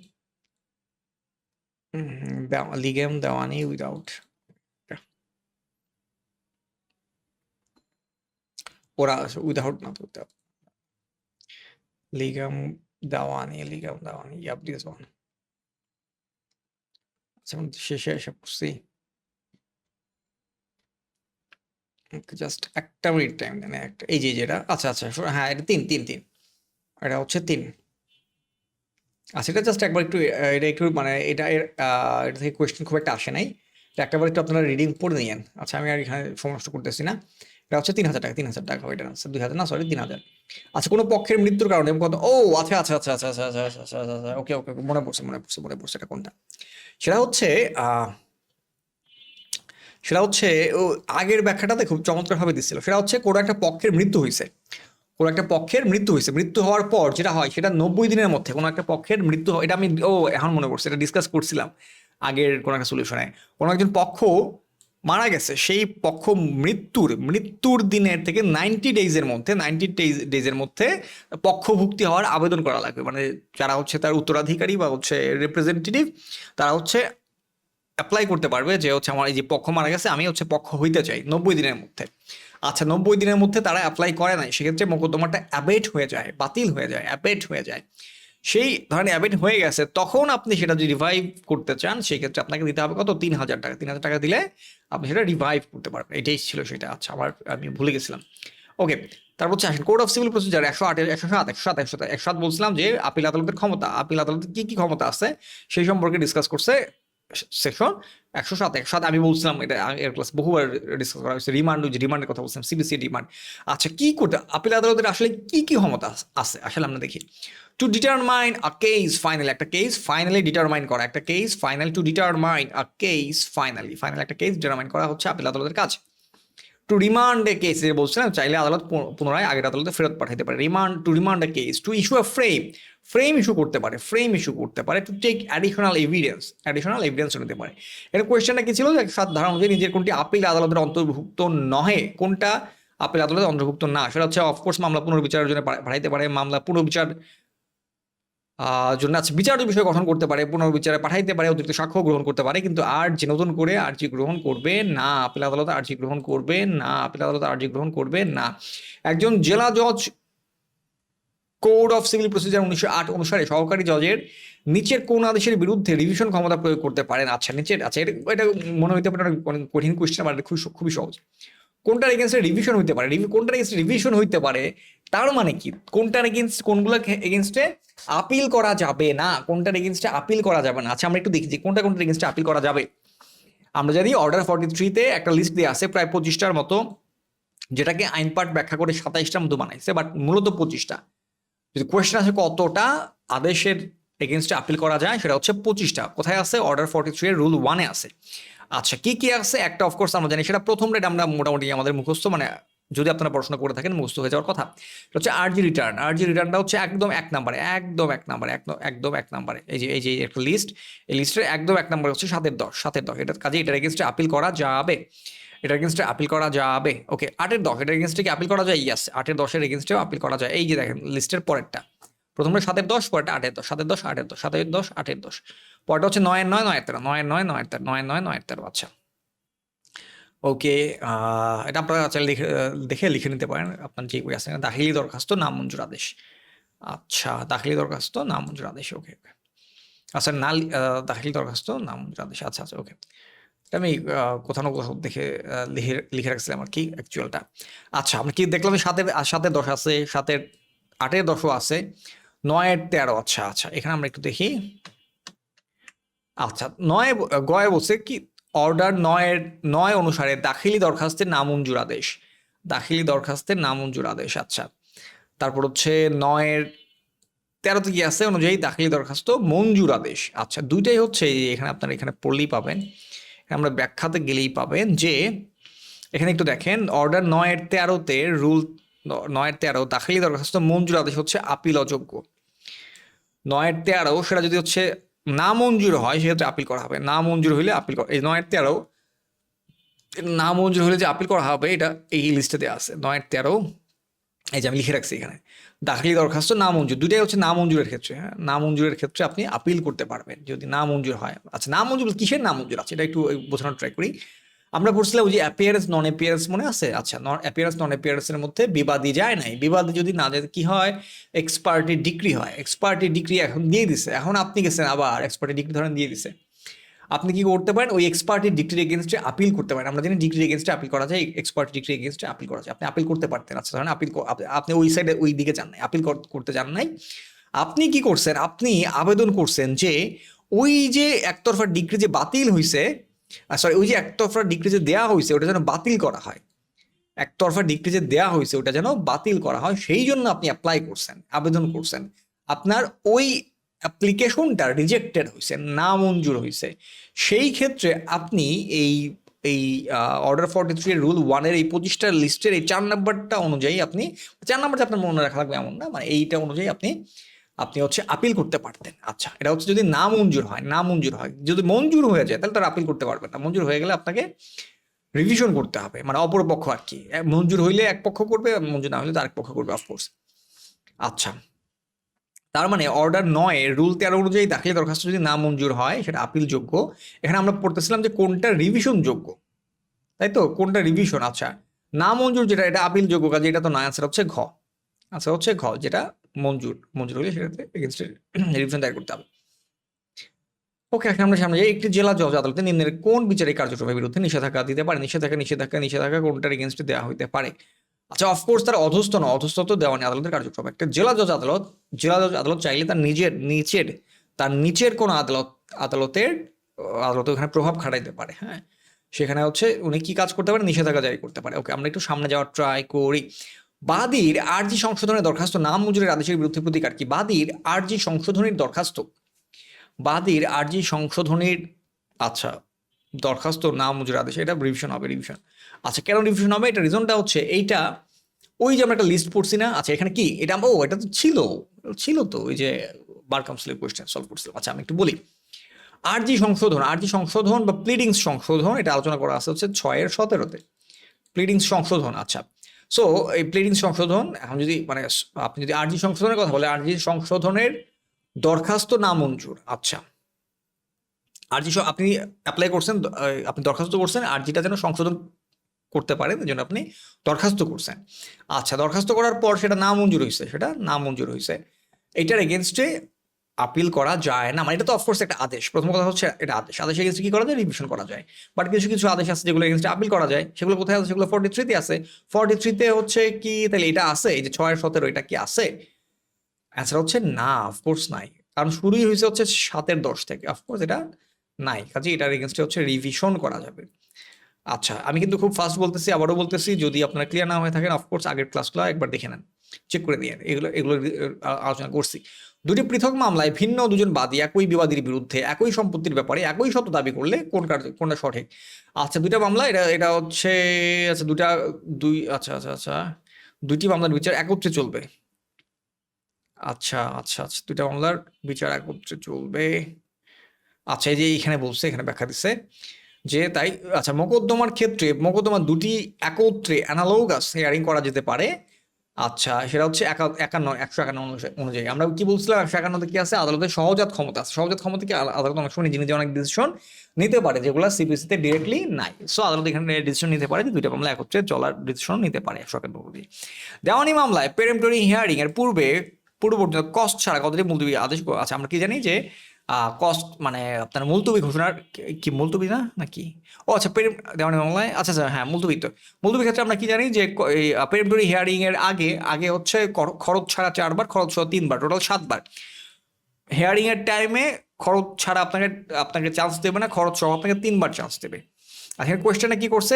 লিগেম দেওয়ানি উইদাউট, ওরা উইদাউট না তো, লিগেম দেওয়ানি ইয়াপ দিস ওয়ান। আচ্ছা, শেষে এসে পড়ছি, জাস্ট একটা মিনিট টাইম দেন। একটা এই যে যেটা, আচ্ছা হ্যাঁ, এটা 3, এটা হচ্ছে 3। আচ্ছা, এটা জাস্ট একবার একটু এটা একটু মানে এটা এটা থেকে কোয়েশ্চেন খুব একটা আসে নাই, একটাবার একটু আপনারা রিডিং পড়ে নিয়েন। আচ্ছা, আমি আর এখানে সমস্যা করতেছি না। এটা হচ্ছে 3,000 টাকা, 3,000 টাকা, ওইটা আনসার 2,000 না, সরি 3,000। আচ্ছা, কোনো পক্ষের মৃত্যুর কারণে কত? ও আচ্ছা, ওকে, মনে পড়ছে এটা কোনটা। সেটা হচ্ছে ও আগের ব্যাখ্যাটাতে খুব চমৎকারভাবে দিচ্ছিল। সেটা হচ্ছে কোনো একটা পক্ষের মৃত্যু হয়েছে, মৃত্যু হওয়ার পর যেটা হয় সেটা 90 দিনের মধ্যে কোনো একটা পক্ষের মৃত্যু হয়। এটা আমি এখন মনে পড়ছে, এটা ডিসকাস করছিলাম আগের কোনো একটা সলিউশনে। কোনো একজন পক্ষ মারা গেছে, সেই পক্ষ মৃত্যুর দিনের থেকে 90 ডেজের মধ্যে পক্ষভুক্তি হওয়ার আবেদন করা লাগবে। মানে যারা হচ্ছে তার উত্তরাধিকারী বা হচ্ছে রিপ্রেজেন্টেটিভ, তারা হচ্ছে অ্যাপ্লাই করতে পারবে যে হচ্ছে আমার এই যে পক্ষ মারা গেছে, আমি হচ্ছে পক্ষ হইতে চাই 90 দিনের মধ্যে। আচ্ছা, 90 দিনের মধ্যে তারা অ্যাপ্লাই করে নাই, সেক্ষেত্রে মোকদ্দমাটা অ্যাবেট হয়ে যায়, বাতিল হয়ে যায়, অ্যাবেট হয়ে যায়। সেই ধরনের অ্যাবেট হয়ে গেছে, তখন আপনি সেটা যদি রিভাইভ করতে চান, সেক্ষেত্রে আপনাকে দিতে হবে কত? 3,000 টাকা। 3,000 টাকা দিলে আপনি সেটা রিভাইভ করতে পারবেন। এটাই ছিল সেটা। আচ্ছা, আমি ভুলে গেছিলাম। ওকে, তারপর হচ্ছে আসেন কোড অফ সিভিল প্রসিজার 108 বলছিলাম যে আপিল আদালতের ক্ষমতা, আপিল আদালতের কি ক্ষমতা আছে সেই সম্পর্কে ডিসকাস করছে সেকশন 107 আমি বলছিলাম এটা এর ক্লাস বহুবার ডিসকাস করা হয়েছে, রিমান্ডের কথা বলছিলাম, সিবিসি রিমান্ড। আচ্ছা, কি করতে আপিল আদালতের আসলে কি কি ক্ষমতা আছে আসলে আমরা দেখি। To determine a case finally, একটা কেস ফাইনালি ডিটারমাইন করা, একটা case final, to determine a case finally, final একটা কেস ডিটারমাইন করা হচ্ছে আপিল আদালতের কাজ। টু রিমান্ড এ কেস, বলছিলাম চাইলে আদালত পুনরায় আগের আদালতে ফেরত পাঠাতে পারে। To remand a case, to issue a frame issue করতে পারে, টু টেক অ্যাডিশনাল এভিডেন্স নিতে পারে। এর কোয়েশ্চেনটা কি ছিল যে ধারা অনুযায়ী নিজের কোনটি আপিল আদালতের অন্তর্ভুক্ত নহে, কোনটা আপিল আদালতের অন্তর্ভুক্ত না, সেটা হচ্ছে অফকোর্স মামলা পুনর্বিচারের জন্য পাঠাইতে পারে, মামলা পুনর্বিচার জন্য বিচার্য বিষয় গঠন করতে পারে, পুনর্বিচারে পাঠাইতে পারে, অতিরিক্ত সাক্ষ্য গ্রহণ করতে পারে, কিন্তু নতুন করে আর্জি গ্রহণ করবে না, আপিল আদালত আর্জি গ্রহণ করবে না। একজন জেলা জজ কোড অফ সিভিল প্রসিজার 1908 অনুসারে সহকারী জজের নিচের কোন আদেশের বিরুদ্ধে রিভিশন ক্ষমতা প্রয়োগ করতে পারেন। আচ্ছা, এটা মনে হইতে পারে অনেক কঠিন কোয়েশ্চেন, আমার খুবই সহজ। কোনটার এগেনস্টে রিভিশন হইতে পারে, কোনটার এগেনস্টে রিভিশন হইতে পারে, তার মানে কি কোনটার এগেনস্ট, কোনগুলোর এগেনস্টে আপিল করা যাবে না, কোনটার এগেনস্টে আপিল করা যাবে না। আচ্ছা, আমরা একটু দেখি যে কোনটার এগেনস্টে আপিল করা যাবে। আমরা জানি অর্ডার 43-তে একটা লিস্ট দিয়ে আছে প্রায় 25টার মতো, যেটাকে আইন পাঠ ব্যাখ্যা করে 27টার মতো বানাইছে, বাট মূলত 25টা। যদি কোয়েশ্চেন আছে কতটা আদেশের এগেনস্টে আপিল করা যায়, সেটা হচ্ছে 25টা। কোথায় আছে? অর্ডার 43 এর রুল 1-এ আছে। আচ্ছা, কি কি আছে? একটা অফকোর্স আমরা জানি, সেটা প্রথম রেট আমরা মোটামুটি আমাদের মুখস্থ, মানে যদি আপনারা পড়াশোনা করে থাকেন মুখস্থ হয়ে যাওয়ার কথা। হচ্ছে আরজি রিটার্নটা হচ্ছে একদম এক নাম্বারে, এই যে একটা লিস্ট, এই লিস্টের একদম এক নাম্বারে হচ্ছে 7-10 এটার কাজে এটার এগেনস্টে আপিল করা যাবে, ওকে। 8-10 এটার এগেনস্টে কি আপিল করা যায়? ইয়াস, 8-10 এগেনস্টেও আপিল করা যায়। এই যে দেখেন লিস্টের পরেরটা, প্রথমে 7-10, পরেরটা 8-10, 7-10, 8-10, 7-10, 8-10, পরেরটা হচ্ছে 9-9, 9-13, 9-9, 9-13, 9-9, 9-13। আচ্ছা, ওকে। এটা আপনারা চাইলে দেখে লিখে নিতে পারেন আপনার যে বই আছে। দাখিলি দরখাস্ত নামঞ্জুর আদেশ। আচ্ছা, দাখিলি দরখাস্ত নামঞ্জুর আদেশ, ওকে। আচ্ছা, দাখিলি দরখাস্ত নামঞ্জুর আদেশ, আচ্ছা, ওকে। আমি কোথাও না কোথাও দেখে লিখে রাখছিলাম আর কি অ্যাকচুয়ালটা। আচ্ছা, আমরা কি দেখলাম? 7-10 আছে, 8-10 আছে, 9-13। আচ্ছা, এখানে আমরা একটু দেখি। আচ্ছা, 9 গয়ে বলছে কি অর্ডার 9 অনুসারে দাখিলি দরখাস্তের নামঞ্জুর আদেশ। আচ্ছা, তারপর হচ্ছে 9-13 কি আছে অনুযায়ী দাখিলি দরখাস্ত মঞ্জুর আদেশ। আচ্ছা, দুইটাই হচ্ছে এখানে আপনারা এখানে পড়লেই পাবেন, আমরা ব্যাখ্যাতে গেলেই পাবেন যে এখানে একটু দেখেন অর্ডার 9-13-তে রুল 9-13 দাখিলি দরখাস্ত মঞ্জুর আদেশ হচ্ছে আপিল অযোগ্য। 9-13 সেটা যদি হচ্ছে না মঞ্জুর হয় সেক্ষেত্রে আপিল করা হবে, না মঞ্জুর হইলে আপিল করা, এই 9-13 না মঞ্জুর হলে যে আপিল করা হবে এটা এই লিস্টে দেওয়া আছে। 9-13 এই যে আমি লিখে রাখছি এখানে, দাখিলি দরখাস্ত না মঞ্জুর, দুইটাই হচ্ছে না মঞ্জুরের ক্ষেত্রে। হ্যাঁ, না মঞ্জুরের ক্ষেত্রে আপনি আপিল করতে পারবেন যদি না মঞ্জুর হয়। আচ্ছা, না মঞ্জুর কিসের না মঞ্জুর আছে এটা একটু বোঝানোর ট্রাই করি। আমরা পড়ছিলাম ওই যে অ্যাপিয়ারেন্স নন অ্যাপিয়ারেন্স মনে আছে? আচ্ছা, অ্যাপিয়ারেন্স নন অ্যাপিয়ারেন্সের মধ্যে বিবাদী যায় নাই, বিবাদী যদি না যায় কি হয়? এক্সপার্টি ডিগ্রি হয়। এক্সপার্টি ডিগ্রি এখন দিয়ে দিছে, এখন আপনি গেছেন আবার এক্সপার্টি ডিগ্রি ধরেন দিয়ে দিছে, আপনি কি করতে পারেন? ওই এক্সপার্টি ডিগ্রির এগেনস্টে আপিল করতে পারেন। আমরা জানি ডিগ্রির এগেনস্টে আপিল করা যায়, এক্সপার্ট ডিগ্রির এগেনস্টে আপিল করা যায়। আপনি আপিল করতে পারতেন। আচ্ছা, ধরেন আপনি ওই সাইডে ওই দিকে যান নাই, আপিল করতে যান নাই, আপনি কি করছেন? আপনি আবেদন করছেন যে ওই যে একতরফা ডিগ্রি যে বাতিল হয়েছে, সরি, ওই যে একতরফা ডিগ্রি যে দেওয়া হয়েছে ওটা যেন বাতিল করা হয়, একতরফা ডিগ্রি যে দেওয়া হয়েছে ওটা যেন বাতিল করা হয়, সেই জন্য আপনি অ্যাপ্লাই করছেন, আবেদন করছেন। আপনার ওই অ্যাপ্লিকেশনটা রিজেক্টেড হয়েছে, না মঞ্জুর হয়েছে, সেই ক্ষেত্রে আপনি এই এই অর্ডার 43 এর রুল 1-এর এই 25টা লিস্টের এই 4 নাম্বারটা অনুযায়ী আপনি, 4 নাম্বারটা আপনার মনে রাখা লাগবে এমন না, মানে এইটা অনুযায়ী আপনি হচ্ছে আপিল করতে পারতেন। আচ্ছা, এটা হচ্ছে যদি না মঞ্জুর হয়, যদি মঞ্জুর হয়ে যায় তাহলে তারা আপিল করতে পারবেন না। মঞ্জুর হয়ে গেলে আপনাকে রিভিশন করতে হবে, মানে অপর পক্ষ আর কি, মঞ্জুর হইলে এক পক্ষ করবে, মঞ্জুর না হলে তো আরেক পক্ষ করবে অফকোর্স। আচ্ছা, তার মানে অর্ডার 9 রুল 13 অনুযায়ী দাখিলি দরখাস্ত যদি না মঞ্জুর হয় সেটা আপিল যোগ্য। এখানে আমরা পড়তেছিলাম যে কোনটা রিভিশন যোগ্য, তাই তো? কোনটা রিভিশন? আচ্ছা, না মঞ্জুর যেটা এটা আপিল যোগ্য, কাজে এটা তো না, আনসার হচ্ছে ঘ। আচ্ছা, হচ্ছে ঘ, যেটা মঞ্জুর হলে সেটাতে এগেইনস্ট রিভিশন দায়ের করতে হবে। ওকে, এখন আমরা সামনে যাই। একটি জেলা জজ আদালতে নিম্নের কোন বিচারিক কার্যক্রমের বিরুদ্ধে নিষেধাজ্ঞা দিতে পারে? নিষেধাজ্ঞা কোনটার এগেইনস্টে দেওয়া হইতে পারে? আচ্ছা, অফকোর্স তার অধস্থ তো দেওয়ানি আদালতের কার্যক্রম। একটা জেলা জজ আদালত চাইলে তার নিচের কোন আদালতের আদালত ওখানে প্রভাব খাটাইতে পারে। হ্যাঁ, সেখানে হচ্ছে উনি কি কাজ করতে পারে, নিষেধাজ্ঞা জারি করতে পারে। ওকে, আমরা একটু সামনে যাওয়ার ট্রাই করি। বাদীর আরজি সংশোধনের দরখাস্ত নাম মঞ্জুরের আদেশের বিরুদ্ধে প্রতিকার কি? বাদীর আরজি সংশোধনীর দরখাস্ত, বাদীর আরজি সংশোধনীর, আচ্ছা, দরখাস্ত নাম মঞ্জুরের আদেশ, এটা রিভিশন হবে, রিভিশন। আচ্ছা, কেন রিভিশন হবে? এটা রিজনটা হচ্ছে এইটা, ওই যে আমরা একটা লিস্ট পড়ছি না, আচ্ছা এখানে কি এটা, ও এটা তো ছিল, ছিল তো ওই যে বার কাউন্সিলের কোয়েশ্চেন সলভ করছিলাম। আচ্ছা আমি একটু বলি, আরজি সংশোধন, আরজি সংশোধন বা প্লিডিংস সংশোধন, এটা আলোচনা করা আছে হচ্ছে 6-17-তে প্লিডিংস সংশোধন। আচ্ছা, সো এই প্লিডিংস সংশোধন, এখন যদি মানে আপনি যদি আরজি সংশোধনের কথা বলে, আরজি সংশোধনের দরখাস্ত নামঞ্জুর। আচ্ছা, আরজি আপনি অ্যাপ্লাই করছেন, আপনি দরখাস্ত করছেন আরজিটা যেন সংশোধন করতে পারেন, এই জন্য আপনি দরখাস্ত করছেন। আচ্ছা, দরখাস্ত করার পর সেটা নামঞ্জুর হয়েছে, সেটা নামঞ্জুর হয়েছে, এটার এগেনস্টে আপিল করা যায় না। মানে এটা তো অফকোর্স একটা আদেশ, প্রথম কথা হচ্ছে এটা আদেশ, আদেশ এগেনস্টে কি করা যায়, রিভিশন করা যায়। বাট কিছু কিছু আদেশ আছে যেগুলো এগেনস্টে আপিল করা যায়, সেগুলো কোথায় আছে? সেগুলো 43-তে আছে। 43-তে হচ্ছে কি, তাহলে এটা আছে, এই যে 6-17 এটা কি আছে? অ্যান্সার হচ্ছে না, অফকোর্স নাই, কারণ শুরুই হয়েছে হচ্ছে 7-10 থেকে, অফকোর্স এটা নাই, কাজে এটার এগেনস্টে হচ্ছে রিভিশন করা যাবে। আচ্ছা, আমি কিন্তু খুব ফাস্ট বলতেছি, আবারও বলতেছি, যদি আপনারা ক্লিয়ার না হয়ে থাকেন অফকোর্স আগের ক্লাসগুলো একবার দেখে নেন, চেক করে দিয়ে, এগুলো এগুলো আলোচনা করছি। দুটি পৃথক মামলায় ভিন্ন দুজন বাদী একই বিবাদীর বিরুদ্ধে একই সম্পত্তির ব্যাপারে একই শর্ত দাবি করলে কোনটা সঠিক? আচ্ছা, দুইটা মামলা, এটা এটা হচ্ছে, আচ্ছা দুটা, আচ্ছা আচ্ছা আচ্ছা, দুইটি মামলার বিচার একত্রে চলবে। আচ্ছা আচ্ছা আচ্ছা, দুইটা মামলার বিচার একত্রে চলবে। আচ্ছা, এই যে এখানে বলছে, এখানে ব্যাখ্যা দিচ্ছে যে তাই। আচ্ছা, মোকদ্দমার ক্ষেত্রে মোকদ্দমা দুটি একত্রে অ্যানালোগাস হিয়ারিং করা যেতে পারে। আচ্ছা, সেটা হচ্ছে 151 অনুযায়ী। আমরা কি বলছিলাম, 151-তে কি আছে? আদালতের সহজাত ক্ষমতা আছে। সহজাত ক্ষমতা কি, আদালত অনেক সময় নিজে নিজে অনেক ডিসিশন নিতে পারে যেগুলো সিপিসিতে ডিরেক্টলি নাই। সো আদালত এখানে ডিসিশন নিতে পারে যে দুইটা মামলা একত্রে চলার ডিসিশন নিতে পারে 151 দিয়ে। দেওয়ানি মামলায় পেরেম্পটরি হিয়ারিং এর পূর্ববর্তী কস্ট ছাড়া কতটি মুলতবি আদেশ। আচ্ছা, আমরা কি জানি যে কস্ট মানে আপনার মুলতবি ঘোষণার কি মুলতবি না নাকি? ও আচ্ছা, দেওয়ানি মামলায়, আচ্ছা আচ্ছা হ্যাঁ মুলতবি তো। মুলতবির ক্ষেত্রে আমরা কি জানি যে এই পেরেম্পটরি হিয়ারিং এর আগে আগে হচ্ছে খরচ ছাড়া 4 বার, খরচ সহ 3 বার, টোটাল 7 বার। হিয়ারিং এর টাইমে খরচ ছাড়া আপনাকে আপনাকে চান্স দেবে না, খরচ সহ আপনাকে 3 বার চান্স দেবে। আর এখানে কোয়েশ্চেনে কি করছে,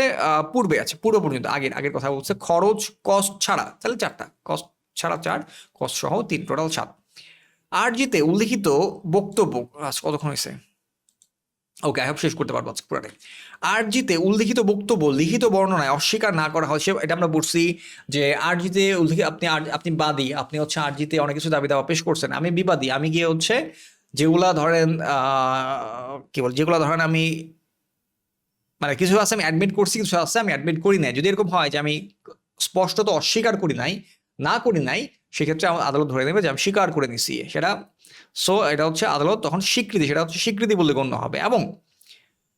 পূর্বে আছে, পূর্ব পর্যন্ত আগের আগের কথা বলছে, খরচ কস্ট ছাড়া, তাহলে 4টা, কস্ট ছাড়া 4, কস্ট সহ 3, টোটাল 7। আরজিতে উল্লিখিত বক্তব্য, কতক্ষণ হয়েছে? ওকে, আই হোপ শেষ করতে পারবো আজকে পুরাটাই। আরজিতে উল্লিখিত বক্তব্য লিখিত বর্ণনায় অস্বীকার না করা হয়, এটা আমরা বলছি যে আরজিতে উল্লিখিত, আপনি বাদী, আপনি হচ্ছে আরজিতে অনেক কিছু দাবি দাওয়া পেশ করছেন, আমি বিবাদী, আমি গিয়ে হচ্ছে যেগুলা ধরেন কি বল, যেগুলা ধরেন আমি মানে কিছু আছে আমি অ্যাডমিট করছি, কিছু আছে আমি অ্যাডমিট করি নাই, যদি এরকম হয় যে আমি স্পষ্টত অস্বীকার করি নাই, না করি নাই, সেক্ষেত্রে আদালত ধরে নেবে যে আমি স্বীকার করে নিছি সেটা। সো এটা হচ্ছে আদালত তখন স্বীকৃতি, সেটা হচ্ছে স্বীকৃতি বলে গণ্য হবে। এবং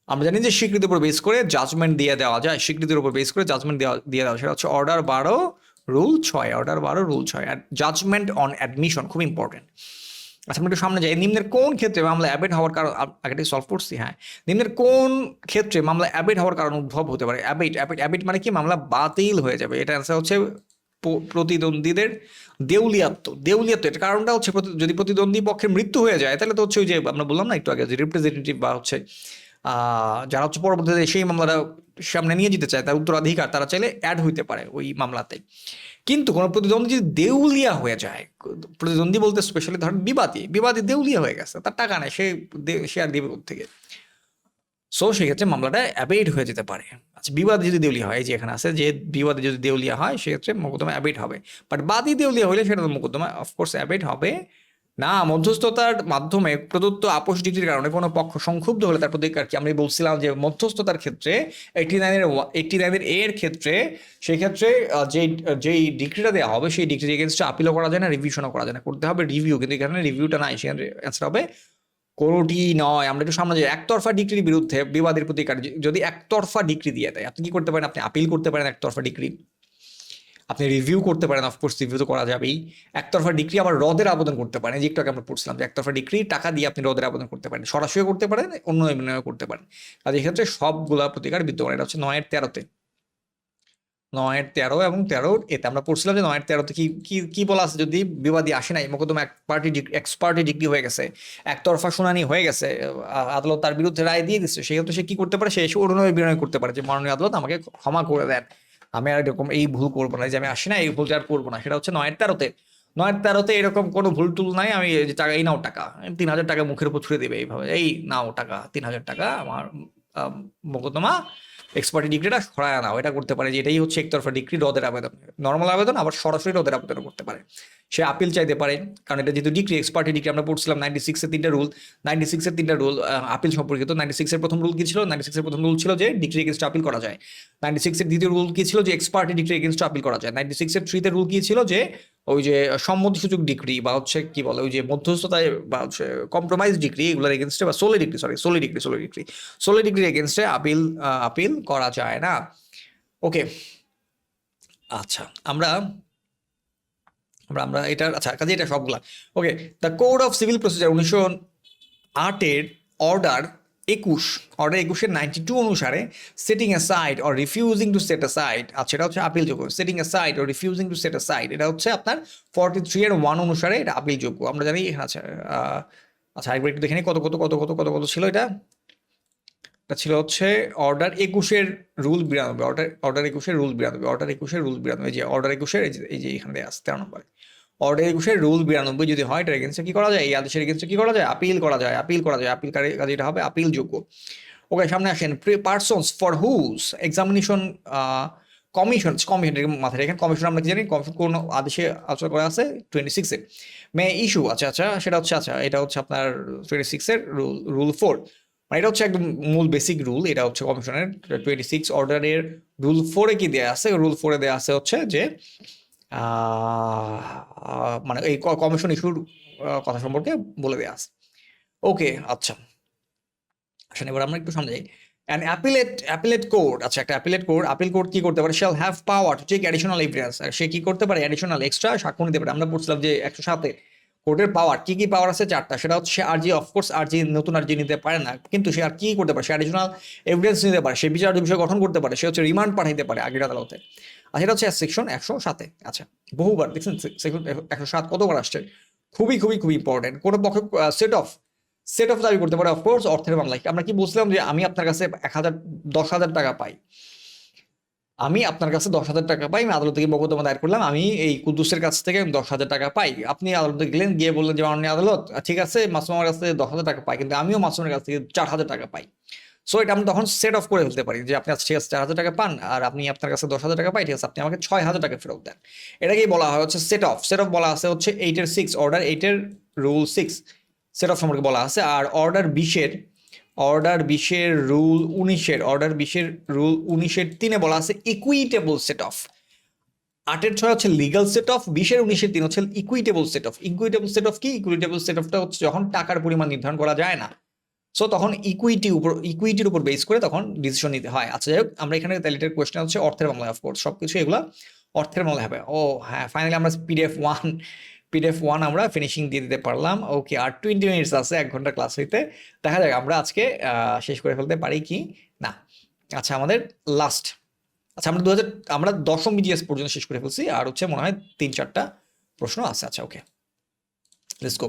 আমরা জানি যে স্বীকৃতির উপর বেস করে জাজমেন্ট দিয়ে দেওয়া যায়, স্বীকৃতির উপর বেস করে জাজমেন্ট দিয়ে দেওয়া, সেটা হচ্ছে অর্ডার 12 রুল 6, অর্ডার 12 রুল 6। আর জাজমেন্ট অন অ্যাডমিশন খুব ইম্পর্টেন্ট। আচ্ছা, আমরা একটু সামনে যাই। নিম্নের কোন ক্ষেত্রে মামলা অ্যাবেট হওয়ার কারণ, আগেটাই সলভ করছি, হ্যাঁ, নিম্নের কোন ক্ষেত্রে মামলা অ্যাবেট হওয়ার কারণ উদ্ভব হতে পারে? অ্যাবেট মানে কি, মামলা বাতিল হয়ে যাবে। এটা অ্যান্সার হচ্ছে প্রতিদ্বন্দ্বীদের দেউলিয়াত্ব। এর কারণটা হচ্ছে যদি প্রতিদ্বন্দ্বী পক্ষের মৃত্যু হয়ে যায়, তাহলে তো হচ্ছে ওই যে আমরা বললাম না একটু আগে, যে রিপ্রেজেন্টেটিভ বা হচ্ছে যারা হচ্ছে পরবর্তীতে সেই মামলাটা সামনে নিয়ে যেতে চায়, তার উত্তরাধিকার, তারা চাইলে অ্যাড হইতে পারে ওই মামলাতে। কিন্তু কোনো প্রতিদ্বন্দ্বী যদি দেউলিয়া হয়ে যায়, প্রতিদ্বন্দ্বী বলতে স্পেশালি ধরেন বিবাদী দেউলিয়া হয়ে গেছে, তার টাকা নেই, সে আর দেবে থেকে, সো সেক্ষেত্রে মামলাটা অ্যাবেট হয়ে যেতে পারে। আচ্ছা, বিবাদী যদি দেউলিয়া হয়, যে এখানে আছে যে বিবাদী যদি দেউলিয়া হয়, সেক্ষেত্রে মোকদ্দমা অ্যাবেট হবে। বাট বাদী দেউলিয়া হলে সেটা তো মোকদ্দমা অফকোর্স অ্যাবেট হবে না। মধ্যস্থতার মাধ্যমে প্রদত্ত আপোষ ডিগ্রির কারণে কোনো পক্ষ সংক্ষুব্ধ হলে তার প্রতিকার কি? আমরা বলছিলাম যে মধ্যস্থতার ক্ষেত্রে 89-এর এর ক্ষেত্রে, সেই ক্ষেত্রে যেই ডিগ্রিটা দেওয়া হবে, সেই ডিগ্রির এগেনস্টে আপিলও করা যায় না, রিভিশনও করা যায় না, করতে হবে রিভিউ। কিন্তু এখানে রিভিউটা নাই, সেখানে অ্যান্সার হবে কোনোটি নয়। আমরা একটু সামনে যাই। একতরফা ডিগ্রির বিরুদ্ধে বিবাদের প্রতিকার, যদি একতরফা ডিগ্রি দিয়ে দেয়, আপনি কি করতে পারেন? আপনি আপিল করতে পারেন একতরফা ডিগ্রি, আপনি রিভিউ করতে পারেন, অফকোর্স রিভিউ তো করা যাবেই। একতরফা ডিগ্রি আবার রদের আবেদন করতে পারেন, যে একটু আগে আমরা পড়ছিলাম যে একতরফা ডিগ্রি টাকা দিয়ে আপনি রদের আবেদন করতে পারেন, সরাসরি করতে পারেন, অন্য এমনিও করতে পারেন। আর এক্ষেত্রে সবগুলা প্রতিকার বিদ্যমান। এটা হচ্ছে 9-13-তে। 9-13 এবং 13 এতে আমরা পড়ছিলাম যে 9-13 কি কি কি বলা আছে, যদি বিবাদী আসে নাই, মোকদ্দমা এক্স পার্টি ডিগ্রি হয়ে গেছে, একতরফা শুনানি হয়ে গেছে, আদালত তার বিরুদ্ধে রায় দিয়ে দিচ্ছে, সেহেতু সে কি করতে পারে, সে এসে অনুনয় বিনয় করতে পারে যে মাননীয় আদালত আমাকে ক্ষমা করে দেন, আমি আর এরকম এই ভুল করবো না, যে আমি আসি না এই ভুলটা আর করবো না। সেটা হচ্ছে 9-13-তে। 9-13-তে এরকম কোনো ভুল টুল নাই, আমি এই যে টাকা, এই নাও টাকা, 3,000 টাকা মুখের উপর ছুড়ে দিবে এইভাবে, এই নাও টাকা 3,000 টাকা, আমার মোকদ্দমা এক্সপার্টি ডিগ্রিটা সরায় নাও, এটা করতে পারে, যে এটাই হচ্ছে একতরফা ডিগ্রি, রদের আবেদন, নর্মাল আবেদন, আবার সরাসরি রদের আবেদন করতে পারে। সে আপিল চাইতে পারে, কারণ এটা যেহেতু ডিগ্রি, এক্সপার্টি ডিগ্রি, আমরা পড়ছিলাম 96-এর 3টা রুল, 96-এর 3টা রুল আপিল সম্পর্কিত। 96-এর প্রথম রুল কি ছিল? 96-এর প্রথম রুল ছিল যে ডিগ্রি এগেনস্ট আপিল করা যায়। 96-এর দ্বিতীয় রুল কি ছিল? যে এক্সপার্টি ডিগ্রি এগেনস্ট আপিল করা যায়। 96-এর 3তে রুল কি ছিল? যে ওই যে সম্মতিসূচক ডিগ্রি বা হচ্ছে কি বলে, ওই যে মধ্যস্থতায় বা হচ্ছে কম্প্রোমাইজ ডিগ্রি, এগুলোর এগেনস্টে, বা সোলি ডিগ্রির এগেনস্টে আপিল করা যায় না। ওকে, আচ্ছা আমরা আমরা আমরা এটা, আচ্ছা কাজে এটা সবগুলা okay. The code of civil procedure 1908-এর অর্ডার 21-এর 92 অনুসারে setting aside or refusing to set aside, আচ্ছা এটা হচ্ছে আপিলযোগ্য। Setting aside or refusing to set aside, এটা হচ্ছে আপনার 43-এর 1 অনুসারে এটা আপিলযোগ্য, আমরা জানি। আচ্ছা আচ্ছা একবার একটু দেখে নিই কত কত কত কত কত কত ছিল এটা। এটা ছিল হচ্ছে অর্ডার 21-এর রুল 92, অর্ডার 21-এর রুল 92, অর্ডার 21-এর রুল 92, এই যে অর্ডার 21-এর, এই যে এখানে দেয়া আছে 13 নম্বরে, অর্ডার 21-এর রুল 92 যদি হয়, এটার এগেনস্টে কি করা যায়, এই আদেশের এগেনস্টে কি করা যায়, আপিল করা যায়, আপিলকারী কাজে এটা হবে আপিলযোগ্য। ওকে, সামনে আসেন। Persons for whom examination commission, মাথায় রেখেন, কমিশন আমরা কি জানি, কমিশন কোন আদেশে আলোচনা করা আছে 26-এ মে ইস্যু, আচ্ছা আচ্ছা সেটা হচ্ছে, আচ্ছা এটা হচ্ছে আপনার 26-এর রুল 4, মানে এটা হচ্ছে একদম মূল বেসিক রুল, এটা হচ্ছে কমিশনের 26 অর্ডারের রুল 4-এ কি দেয়া আছে, রুল 4-এ দেয়া আছে হচ্ছে যে মানে এই কমিশন ইস্যুর কথা সম্পর্কে বলে দেয়া আছে। ওকে, আচ্ছা আসেন এবার আমরা একটু সামনে যাই। অ্যান অ্যাপিলেট কোর্ট, আচ্ছা একটা আপিল কোর্ট কি করতে পারে, shall have power to take additional evidence, সে কি করতে পারে, অ্যাডিশনাল এক্সট্রা সাক্ষ্য নিতে পারে। আমরা বলছিলাম যে 107-এ কোর্টের পাওয়ার, কি কি পাওয়ার আছে, 4টা। সেটা হচ্ছে আরজি, অফকোর্স আরজি, নতুন আরজি নিতে পারে না, কিন্তু সে আর কি করতে পারে, সে অ্যাডিশনাল এভিডেন্স নিতে পারে, সে বিচার্য বিষয় গঠন করতে পারে, সে হচ্ছে রিমান্ড পাঠাইতে পারে আগের আদালতে। আর সেটা হচ্ছে সেকশন 107-এ। আচ্ছা বহুবার দেখছেন সেকশন 107 কতবার আসছে, খুবই খুবই খুবই ইম্পর্টেন্ট। কোনো পক্ষে সেট অফ দাবি করতে পারে, অফকোর্স অর্থের মামলায়। আমরা কি বুঝলাম, যে আমি আপনার কাছে 10,000 টাকা পাই, আমি আপনার কাছে 10,000 টাকা পাই, আমি আদালত থেকে মোকদ্দমা দায়ের করলাম, আমি এই কুদ্দুসের কাছ থেকে 10,000 টাকা পাই, আপনি আদালতে গেলেন, গিয়ে বললেন যে মাননীয় আদালত ঠিক আছে মাসুম আমার কাছ থেকে 10,000 টাকা পাই, কিন্তু আমিও মাসুমের কাছ থেকে 4,000 টাকা পাই। সো এটা আমরা তখন সেট অফ করে ফেলতে পারি, যে আপনি ঠিক আছে 4,000 টাকা পান, আর আপনি আপনার কাছে 10,000 টাকা পাই, ঠিক আছে আপনি আমাকে 6,000 টাকা ফেরত দেন। এটাকেই বলা হয় হচ্ছে সেট অফ। বলা আছে হচ্ছে 8-এর 6, অর্ডার 8-এর রুল 6 সেট অফ সম্পর্কে বলা আছে। আর অর্ডার 20-এর রুল 19-এর 3-এ বলা আছে ইকুইটেবল সেট অফ। 8-এর 6 হচ্ছে লিগাল সেট অফ, 20-এর 19-এর 3 হচ্ছে equitable set of. Equitable set of কি? ইকুইটেবল সেট অফটা হচ্ছে যখন টাকার পরিমাণ নির্ধারণ করা যায় না, সো তখন ইকুইটির উপর বেস করে তখন ডিসিশন নিতে হয়। আচ্ছা যাই হোক, আমরা এখানে তাহলে কোয়েশ্চেন হচ্ছে অর্থের মামলায়, অফকোর্স সবকিছু এগুলো অর্থের মামলায় হবে। ও হ্যাঁ, ফাইনালি আমরা পিডিএফ 1 আমরা ফিনিশিং দিয়ে দিতে পারলাম। ওকে, আর 20 মিনিটস আছে 1 ঘন্টা ক্লাস হইতে, দেখা যাক আমরা আজকে শেষ করে ফেলতে পারি কি না। আচ্ছা আমাদের লাস্ট, আচ্ছা আমরা 10ম বিজিএস পর্যন্ত শেষ করে ফেলছি, আর হচ্ছে মনে হয় 3-4টা প্রশ্ন আছে। আচ্ছা okay, let's go.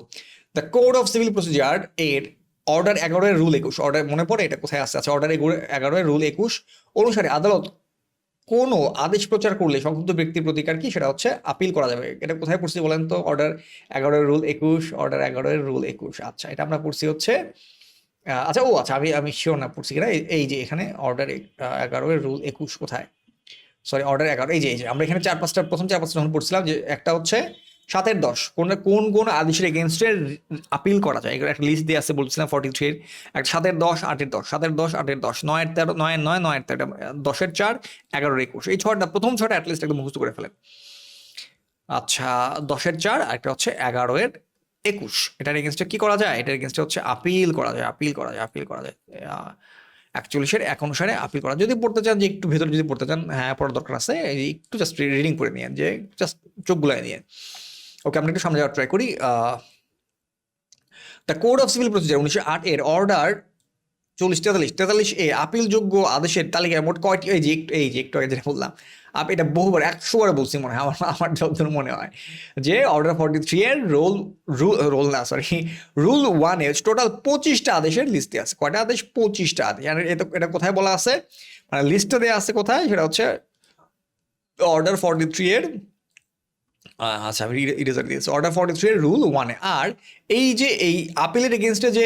The code of civil procedure এর অর্ডার 11-এর রুল 21, অর্ডার মনে পড়ে এটা কোথায় আছে? আচ্ছা অর্ডার 11-এর রুল 21 অনুসারে আদালত কোনো আদেশ প্রচার করলে সংক্ষুব্ধ ব্যক্তির প্রতিকার কি, সেটা হচ্ছে আপিল করা যাবে। এটা কোথায় পড়ছি বলেন তো? অর্ডার 11-এর রুল 21, আচ্ছা এটা আমরা পড়ছি হচ্ছে আচ্ছা ও আচ্ছা আমি শিওর না পড়ছি কিনা, এই যে এখানে অর্ডার 11-এর রুল 21 কোথায়, সরি অর্ডার 11, এই যে আমরা এখানে প্রথম 4-5টা যখন পড়ছিলাম, যে একটা হচ্ছে 7-এর 10, কোন আদেশের এগেনস্টে আপিল করা যায়, এগুলো একটা লিস্ট দিয়ে আছে বলছিলাম 43-এর, একটা 7-এর 10, 8-এর 10, 7-এর 10, 8-এর 10, 9-এর 13, 9-এর 9, 9-এর 13, 10-এর 4, 11-এর 21, এই প্রথম 6টা অ্যাটলিস্ট একদম মুখস্থ করে ফেলেন। আচ্ছা 10-এর 4, আরেকটা হচ্ছে 11-এর 21, এটার এগেনস্টে কি করা যায়? এটার এগেনস্টে হচ্ছে আপিল করা যায় 41-এর 1 অনুসারে আপিল করা। যদি পড়তে চান, যে একটু ভেতরে যদি পড়তে চান, হ্যাঁ পড়ার দরকার আছে, একটু জাস্ট রিডিং করে নিয়ে, যে জাস্ট চোখ বুলাই নিয়ে। ওকে, আমরা একটু সামনে যাওয়ার ট্রাই করি। The code of civil procedure 1908-এর অর্ডার 40 43 43 এ আপিলযোগ্য আদেশের তালিকায় মোট কয়টি, এই যে একটু আগে যেটা বললাম, এটা বহুবার 100 বার বলছি মনে হয় আমার আমার যতদূর মনে হয়, যে অর্ডার 43 এর রোল না সরি রুল 1 এর টোটাল 25টা আদেশের লিস্টে আছে। কয়টা আদেশ? 25টা আদেশ। আর এটা কোথায় বলা আছে, মানে লিস্টে দেওয়া আছে কোথায়, সেটা হচ্ছে অর্ডার 43 এর আচ্ছা আমি ইরেজার দিয়েছি, অর্ডার 43 এর রুল 1 এ। আর এই যে এই আপিলের এগেনস্টে যে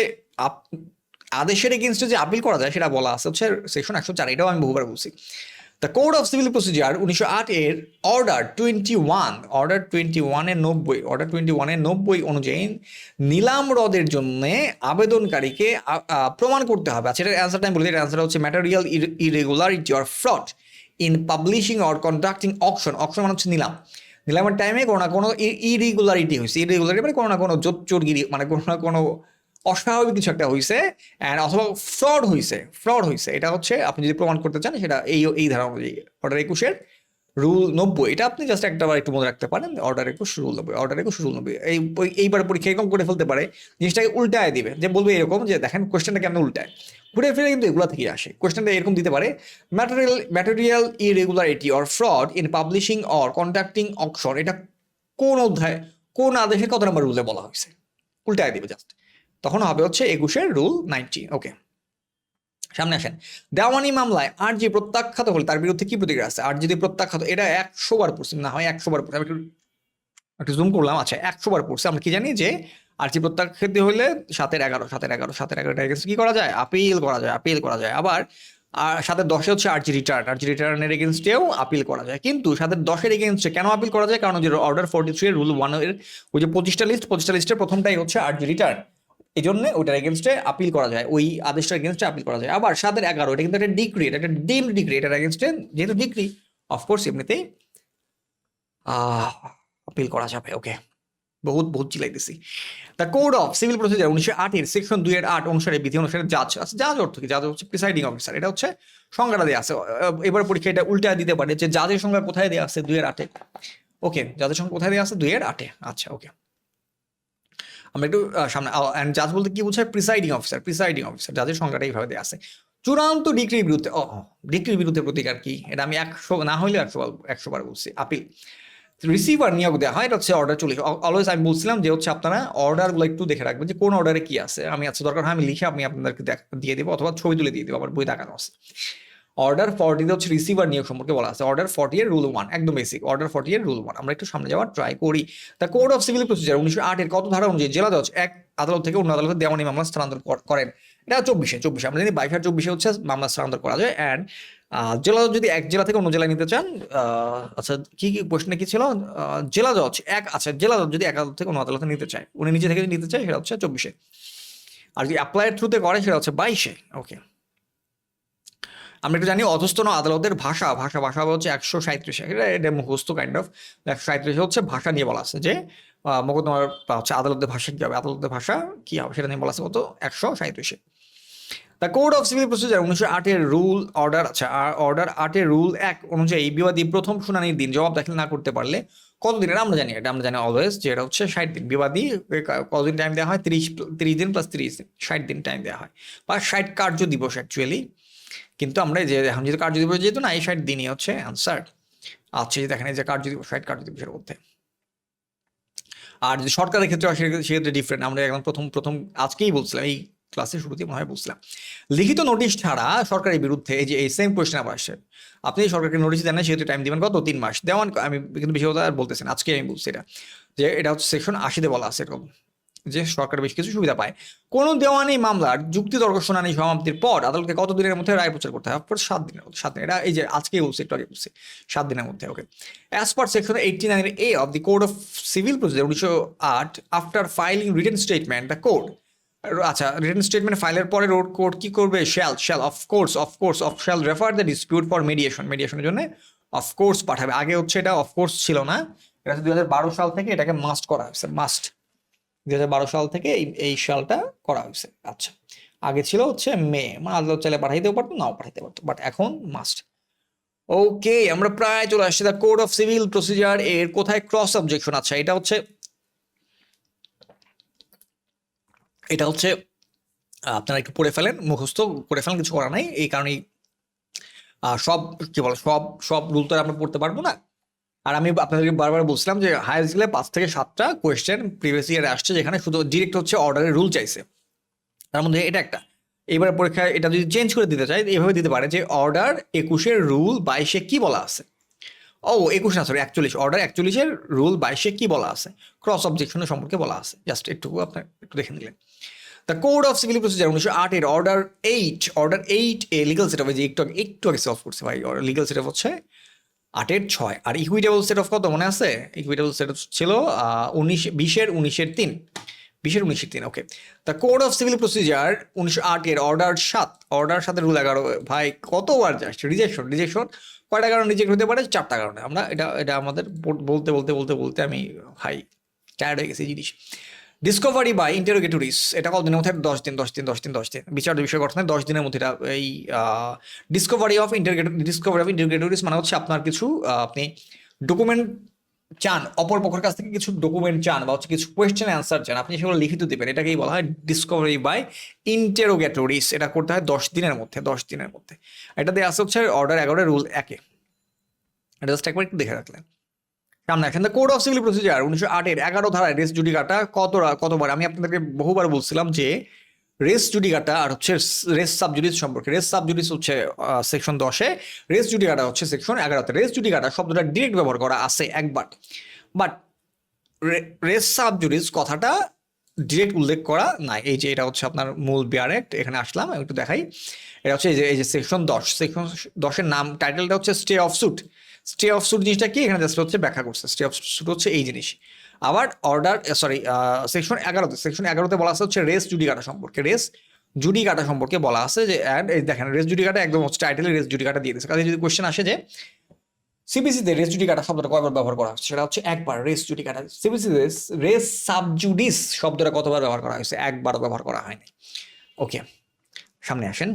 আদেশের এগেনস্টে যে আপিল করা যায় সেটা বলা আছে হচ্ছে সেকশন 104। এটাও আমি বহুবার বলছি। The code of civil procedure 1908 এর অর্ডার 21 এর 90 অনুযায়ী নিলাম রদের জন্য আবেদনকারীকে প্রমাণ করতে হবে। আচ্ছা, এটার অ্যান্সারটা আমি বলি। এটার অ্যান্সার হচ্ছে material irregularity or fraud in publishing or conducting auction. Auction মানে হচ্ছে নিলাম। নিলামের টাইমে কোনো না কোনো ইরেগুলারিটি হয়েছে। ইরেগুলারিটি মানে কোনো না কোনো জোচ্চোরগিরি, মানে কোনো না কোনো অস্বাভাবিক কিছু একটা হয়েছে, অথবা ফ্রড হয়েছে। এটা হচ্ছে আপনি যদি প্রমাণ করতে চান সেটা এই ধারা অনুযায়ী অর্ডার 21 রুল 90। এটা আপনি জাস্ট একটাবার একটু মনে রাখতে পারেন, অর্ডার 21 রুল 90, অর্ডার 21 রুল 90। এইবার পরীক্ষা এরকম করে ফেলতে পারে, জিনিসটাকে উল্টায় দিবে, যে বলবে এরকম যে দেখেন কোয়েশ্চেনটা কেমন উল্টায়, ঘুরে ফিরে কিন্তু এগুলো থেকে আসে। কোয়েশ্চেনটা এরকম দিতে পারে, material irregularity or fraud in publishing or conducting auction. এটা কোন অধ্যায়, কোন আদেশের কত নম্বর রুলে বলা হয়েছে, উল্টায় দিবে জাস্ট। তখন হবে হচ্ছে 21 রুল 90। ওকে, সামনে আসেন। দেওয়ানি মামলায় আর যে প্রত্যাখ্যাত হলে তার বিরুদ্ধে কি প্রতিক্রিয়া আছে? আর যদি প্রত্যাখ্যাত, এটা 100 বার পড়ছি, না হয় 100 বার পড়ছি, আমি একটু জুম করলাম। আচ্ছা, 100 বার পড়ছি। আমরা কি জানি যে আর যে প্রত্যাখ্যাত হলে 7-11 কি করা যায়? আপিল করা যায়। আবার আর 7-10 হচ্ছে আরজি রিটার্নের এগেনস্টেও আপিল করা যায়। কিন্তু 7-10 এগেনস্টে কেন আপিল করা যায়? কারণ যে অর্ডার 43 এর রুল 1 এর ওই যে 25টা লিস্টের প্রথমটাই হচ্ছে আরজি রিটার্ন, এই জন্য ওইটার এগেনস্টে আপিল করা যায়, ওই আদেশটার এগেনস্টে আপিল করা যায়। আবার 7-11 এটা কিন্তু একটা ডিক্রি, এটা একটা ডিমড ডিক্রি, এটার এগেনস্টে যেহেতু ডিক্রি অফকোর্স এমনিতেই আপিল করা যাবে। ওকে, বহুত চিলাইতেছি। The code of civil procedure 1908 এর সেকশন 2-8 অনুসারে বিধি অনুসারে জাজ অর্থ কি? জাজ হচ্ছে প্রিসাইডিং অফিসার। এটা হচ্ছে সংজ্ঞাটা দেওয়া আছে। এবার পরীক্ষা এটা উল্টা দিতে পারে যে জাজের সংজ্ঞা কোথায় দেওয়া আছে? 2-8 এ। ওকে, জাজের সংজ্ঞা কোথায় দেওয়া আছে? 2-8 এ। আচ্ছা, ওকে, আমরা একটু সামনে। অ্যান্ড জাজ বলতে কি বোঝায়? প্রিসাইডিং অফিসার জাজের সংজ্ঞাটা এইভাবে দেওয়া আছে। চূড়ান্ত ডিগ্রির বিরুদ্ধে, ডিগ্রির বিরুদ্ধে প্রতিকার কি? এটা আমি 100 না হইলে 100 বার বলছি। আপিল রিসিভার নিয়োগ দেওয়া হয়, এটা হচ্ছে অর্ডার 40। অলওয়েজ আমি বলছিলাম যে হচ্ছে আপনারা অর্ডারগুলো একটু দেখে রাখবেন যে কোন অর্ডারে কি আছে। আমি আচ্ছা দরকার হয় আমি লিখে আমি আপনাদেরকে দিয়ে দেবো, অথবা ছবি তুলে দিয়ে দেবো, আবার বই দেখানো আছে। অর্ডার 40 হচ্ছে রিসিভার নিয়োগ সম্পর্কে বলা আছে। অর্ডার 40 এর রুল 1, একদম বেসিক। অর্ডার 40 এর রুল 1 আমরা একটু সামনে যাওয়ার ট্রাই করি। The code of civil procedure 1908 এর কত ধারা অনুযায়ী জেলা জজ এক আদালত থেকে অন্য আদালতে দেওয়ানি মামলা স্থানান্তর করেন? এটা 24 আমরা জানি 22-24 হচ্ছে মামলা স্থানান্তর করা যায়। অ্যান্ড জেলা জজ যদি এক জেলা থেকে অন্য জেলায় নিতে চান, আচ্ছা কি প্রশ্নে কি ছিল? জেলা জজ যদি এক আদালত থেকে অন্য আদালতে নিতে চায়, উনি নিচে থেকে নিতে চায়, সেটা হচ্ছে 24। আর যদি অ্যাপ্লাইয়ের থ্রুতে করে সেটা হচ্ছে 22। ওকে, আমরা একটু জানি অধস্তন আদালতের ভাষা হচ্ছে 137। এটা মুখস্থ কাইন্ড অফ। 137 হচ্ছে ভাষা নিয়ে বলা আছে, যে মোকদ্দমার হচ্ছে আদালতের ভাষা কি হবে, সেটা নিয়ে বলা আছে কত? 137। The code of civil procedure 1908 এর রুল অর্ডার, আচ্ছা অর্ডার 8 এর রুল 1 অনুযায়ী বিবাদী প্রথম শুনানির দিন জবাব দাখিল না করতে পারলে কতদিন? এটা আমরা জানি অলওয়েজ যে এটা হচ্ছে 60 দিন। বিবাদী কতদিন টাইম দেওয়া হয়? 30 দিন প্লাস 30 দিন, 60 দিন টাইম দেওয়া হয়, বা 60 কার্য দিবস অ্যাকচুয়ালি। কিন্তু আমরা যে এখন যেহেতু কার্য দিবস যেহেতু না, এই 60 দিনই হচ্ছে অ্যান্সার। আচ্ছা, দেখেন এই যে কার্য দিবস, 60 কার্য দিবসের মধ্যে। আর যদি সরকারের ক্ষেত্রে সেক্ষেত্রে ডিফারেন্ট। আমরা এখন প্রথম আজকেই বলছিলাম, এই ক্লাসের শুরুতে মনে হয় বলছিলাম, লিখিত নোটিশ ছাড়া সরকারের বিরুদ্ধে এই যে এই সেম কোয়েশ্চেন আবার আসে, আপনি সরকারকে নোটিশ দেন না, সেহেতু টাইম দিবেন কত? 3 মাস। দেওয়ান আমি কিন্তু বেশি কথা আর বলতেছেন, আজকে আমি বলছি এটা, যে এটা হচ্ছে সেকশন 80-তে বলা আছে এরকম, যে সরকার বেশ কিছু সুবিধা পায়। কোন দেওয়ানি মামলার যুক্তি তর্ক শুনানি সমাপ্তির পর আদালতকে কত দিনের মধ্যে রায় প্রচার করতে হয়? 7 দিনের মধ্যে। 7 দিন, এটা এই যে আজকেই বলছি, একটু আগে বলছি, 7 দিনের মধ্যে। Okay, as per section 89A of the code of civil procedure 1908, after filing written statement the code, আচ্ছা রিটেন স্টেটমেন্ট ফাইলের পরে কোর্ট কি করবে? Shall of course refer the dispute for মেডিয়েশনের জন্য অফকোর্স পাঠাবে। আগে হচ্ছে এটা অফকোর্স ছিল না, এটা 2012 সাল থেকে এটাকে মাস্ট করা হয়েছে। 2012 সাল থেকে এই সালটা করা হয়েছে। আচ্ছা, আগে ছিল হচ্ছে মানে আদালত চাইলে পাঠাইতেও পারতো, নাও পাঠাইতে পারতো, বাট এখন মাস্ট। ওকে, আমরা প্রায় চলে আসছি। The code of civil procedure এর কোথায় ক্রস অবজেকশন? আচ্ছা, এটা হচ্ছে আপনারা একটু পড়ে ফেলেন, মুখস্থ করে ফেলেন, কিছু করা নাই। এই কারণেই সব কি বলে সব সব রুল তো আর আমরা পড়তে পারবো না। আর আমি আপনাদেরকে বারবার বলছিলাম যে হায়ার স্কুলে 5 থেকে 7টা কোয়েশ্চেন প্রিভিয়াস ইয়ারে আসছে, যেখানে শুধু ডিরেক্ট হচ্ছে অর্ডারের রুল চাইছে, তার মধ্যে এটা একটা। এইবার পরীক্ষায় এটা যদি চেঞ্জ করে দিতে চাই, এইভাবে দিতে পারে যে অর্ডার 21-এর রুল 22-এ কি বলা আছে। 21 না, সরি 41, অর্ডার 41-এর রুল 22-এ কি বলা আছে, ক্রস অবজেকশনের সম্পর্কে বলা আছে। জাস্ট একটু আপনার একটু দেখে নিলেন। The code of civil procedure 1908-এর অর্ডার 8 এ লিগাল সেট অফ, যে একটু আগে সলভ করছে ভাই, লিগাল সেট অফ হচ্ছে 8-এর 6। আর ইকুইটেবল সেট অফ কত মনে আছে? ইকুইটেবল সেট অফ ছিল 20-এর 3, 20-এর 19-এর 3। Okay, the code of civil procedure 1908-এর অর্ডার 7-এর রুল 11। ভাই কতবার যাচ্ছে রিজেকশন, কয়টা কারণ রিজেক্ট হতে পারে? 4টা কারণে। আমরা এটা আমাদের বলতে বলতে বলতে বলতে আমি ভাই টায়ার্ড হয়ে গেছি জিনিস। ডিসকভারি বাই ইন্টারোগেটরিস, এটা কতদিনের মধ্যে? 10 দিন। বিচার বিষয় গঠনে 10 দিনের মধ্যে এটা এই ডিসকভারি অফ ইন্টারোগেটরিস মানে হচ্ছে আপনার কিছু আপনি ডকুমেন্ট চান, অপর পক্ষের কাছ থেকে কিছু ডকুমেন্ট চান, বা হচ্ছে কিছু কোয়েশ্চেন অ্যান্সার চান, আপনি সেগুলো লিখিত দেবেন, এটাকেই বলা হয় ডিসকভারি বাই ইন্টারোগেটরিস। এটা করতে হয় 10 দিনের মধ্যে। এটা দিয়ে আসে হচ্ছে অর্ডার 11 রুল 1-এ। এটা জাস্ট একবার একটু দেখে রাখলেন। সামনে আসেন, the code of civil procedure 1908-এর 11 ধারায় রেস জুডিকাটা কতবার আমি আপনাদেরকে বহুবার বলছিলাম যে রেস জুডিকাটা আর হচ্ছে রেস সাবজুডিস সম্পর্কে। রেস সাবজুডিস হচ্ছে সেকশন 10-এ, রেস জুডিকাটা হচ্ছে সেকশন 11-তে। রেস জুডিকাটা শব্দটা ডিরেক্ট ব্যবহার করা আছে একবার, বাট রেস সাবজুডিস কথাটা ডিরেক্ট উল্লেখ করা নাই। এই যে এটা হচ্ছে আপনার মূল বিয়ারেক্ট, এখানে আসলাম আমি একটু দেখাই। এটা হচ্ছে এই যে সেকশন 10-এর নাম, টাইটেলটা হচ্ছে স্টে অফ সুট জিনিসটা কি এখানে জাস্ট হচ্ছে ব্যাখ্যা করছে। স্টে অফ সুট হচ্ছে এই জিনিস। আবার সেকশন 11-তে বলা আছে হচ্ছে রেস জুডিকাটা সম্পর্কে বলা আছে যে, এই দেখেন রেস জুডিকাটা একদম হচ্ছে টাইটেলে রেস জুডিকাটা দিয়ে দিয়েছে। কাজে যদি কোশ্চেন আসে যে সিবিসিতে রেস জুডিকাটা শব্দটা কয়বার ব্যবহার করা হচ্ছে, সেটা হচ্ছে একবার রেস জুডিকাটা। সিবিসিতে রেস সাবজুডিস শব্দটা কতবার ব্যবহার করা হয়েছে? একবারও ব্যবহার করা হয়নি। ওকে, সামনে আসেন।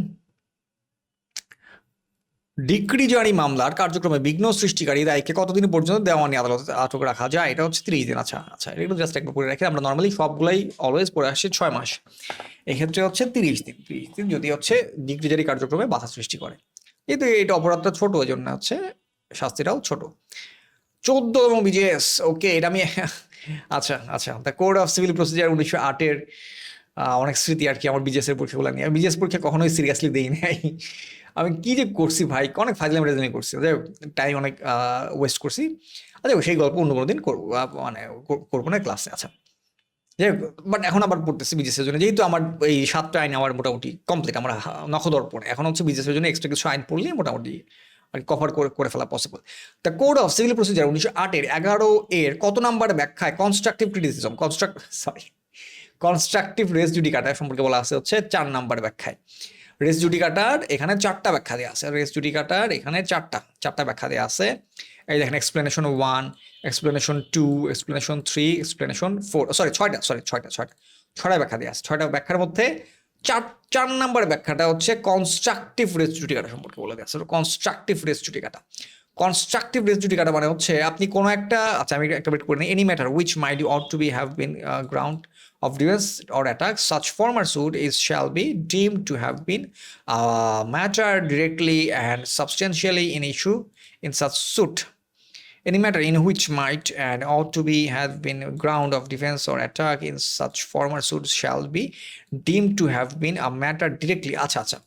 ডিক্রি জারি মামলার কার্যক্রমে বিঘ্ন সৃষ্টিকারী দায়ীকে কতদিন পর্যন্ত দেওয়ানি আদালতে আটক রাখা যায়? এটা হচ্ছে 30 দিন। আচ্ছা এটা জাস্ট একবার পড়ে রাখি, আমরা নর্মালি সবগুলাই অলওয়েজ পড়ে আসছি 6 মাস, এক্ষেত্রে হচ্ছে 30 দিন যদি হচ্ছে ডিক্রি জারি কার্যক্রমে বাধা সৃষ্টি করে। কিন্তু এটা অপরাধটা ছোট, ওই জন্য হচ্ছে শাস্তিটাও ছোট। 14 বিজিএস। ওকে, এটা আমি আচ্ছা the code of civil procedure 1908-এর অনেক স্মৃতি আর কি আমার বিজিএস এর পরীক্ষাগুলো নিয়ে। বিজিএস পরীক্ষা কখনোই সিরিয়াসলি দেই নাই। আমি কি যে করছি ভাই, অনেক ফাজলামি রেজানি করছি, টাইম অনেক ওয়েস্ট করছি। আচ্ছা সেই গল্প অন্য কোনো দিন করবো, মানে করবো না ক্লাসে। আচ্ছা যাই হোক, বাট এখন আবার পড়তেছি বিজিএস এর জন্য, যেহেতু আমার এই 7টা আইন আমার মোটামুটি কমপ্লিট, আমার নখদর্পণে। এখন হচ্ছে বিজিএস এর জন্য এক্সট্রা কিছু আইন পড়লে মোটামুটি আর কভার করে ফেলা possible. The code of civil procedure 1908-এর 11 কত নাম্বার ব্যাখ্যায় কনস্ট্রাকটিভ রেস জুডিকাটা সম্পর্কে বলা আছে হচ্ছে 4 নাম্বার ব্যাখ্যায়। রেস জুডিকাটার এখানে 4টা ব্যাখ্যা দেওয়া আছে। চারটা ব্যাখ্যা দেওয়া আছে। এই দেখেন এক্সপ্লেনেশন 1, এক্সপ্লেনেশন 2, এক্সপ্লেনেশন 3, এক্সপ্লেনেশন 4, ছয়টা ব্যাখ্যা দেওয়া আছে। 6টা ব্যাখ্যার মধ্যে 4 নাম্বার ব্যাখ্যাটা হচ্ছে কনস্ট্রাকটিভ রেস জুডিকাটা সম্পর্কে বলে দেওয়া আছে। কনস্ট্রাকটিভ রেস জুডিকাটা মানে হচ্ছে আপনি কোনো একটা, আচ্ছা আমি একটা বেট করে নিই, any matter which might you ought to be have been ground of defense or attack, such former suit shall be deemed to have been matter directly and substantially in issue in such suit. Any matter in which might and ought to be have been ground of defense or attack in such former suit shall be deemed to have been a matter directly. আচ্ছা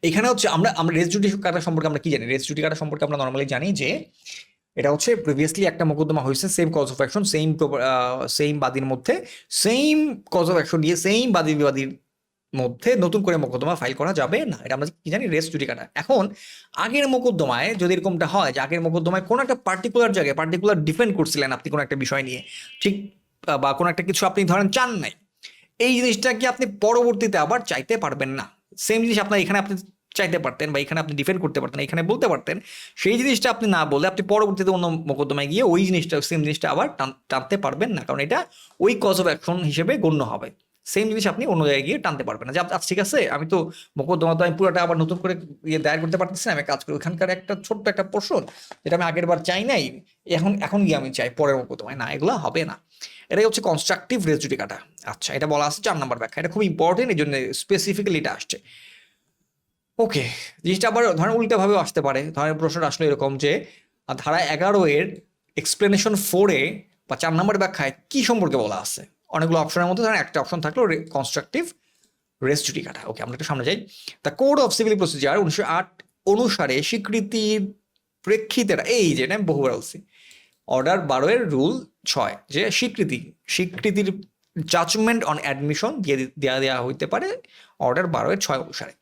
এখানে হচ্ছে আমরা race judicata সম্পর্কে আমরা কি জানি? Race judicata সম্পর্কে আমরা নর্মালি জানি যে এটা হচ্ছে প্রিভিয়াসলি একটা মোকদ্দমা হয়েছে, same cause of action, same বাদীর মধ্যে সেম কজ অফ অ্যাকশন দিয়ে সেম বাদীর মধ্যে নতুন করে মোকদ্দমা ফাইল করা যাবে না। এটা আমরা কি জানি? Race judicata. এখন আগের মোকদ্দমায় যদি এরকমটা হয় যে আগের মোকদ্দমায় কোনো একটা পার্টিকুলার জায়গায় পার্টিকুলার ডিফেন্ড করছিলেন আপনি কোনো একটা বিষয় নিয়ে, ঠিক, বা কোনো একটা কিছু আপনি ধরেন চান নাই, এই জিনিসটা কি আপনি পরবর্তীতে আবার চাইতে পারবেন না। সেম জিনিস আপনার এখানে আপনি চাইতে পারতেন, বা এখানে আপনি ডিফেন্ড করতে পারতেন, এখানে বলতে পারতেন, সেই জিনিসটা আপনি না বলে আপনি পরবর্তীতে অন্য মোকদ্দমায় গিয়ে ওই জিনিসটা সেম জিনিসটা আবার টানতে পারবেন না, কারণ এটা ওই কজ অফ অ্যাকশন হিসেবে গণ্য হবে। সেম জিনিস আপনি অন্য জায়গায় গিয়ে টানতে পারবেন না যে আচ্ছা ঠিক আছে আমি তো মোকদ্দমা তো আমি পুরোটা আবার নতুন করে দায়ের করতে পারতেছি না, আমি কাজ করি ওখানকার একটা ছোট্ট একটা পোর্শন যেটা আমি আগের বার চাই নাই, এখন গিয়ে আমি চাই পরের মোকদ্দমায়, না এগুলো হবে না। এটাই হচ্ছে কনস্ট্রাকটিভ রেস জুডিকাটা। আচ্ছা এটা বলা আছে 4 নম্বর ব্যাখ্যা, এটা খুব ইম্পর্টেন্ট, এই জন্য স্পেসিফিক্যালি এটা আসছে। ওকে, জিনিসটা আবার ধরেন উল্টাভাবেও আসতে পারে। ধরেন প্রশ্নটা আসলে এরকম যে ধারা 11 এর এক্সপ্লেনেশন 4-এ বা 4 নম্বর ব্যাখ্যায় কি সম্পর্কে বলা আছে। অনেকগুলো অপশনের মধ্যে ধরেন একটা অপশন থাকলো কনস্ট্রাকটিভ রেস জুডিকাটা। ওকে আমরা একটু সামনে যাই। The code of civil procedure 1908 অনুসারে স্বীকৃতির প্রেক্ষিতে, এই যে আমি বহুবার বলছি, অর্ডার 12 এর রুল 6 যে স্বীকৃতির জাজমেন্ট অন অ্যাডমিশন দেওয়া হইতে পারে অর্ডার 12 এর 6 অনুসারে।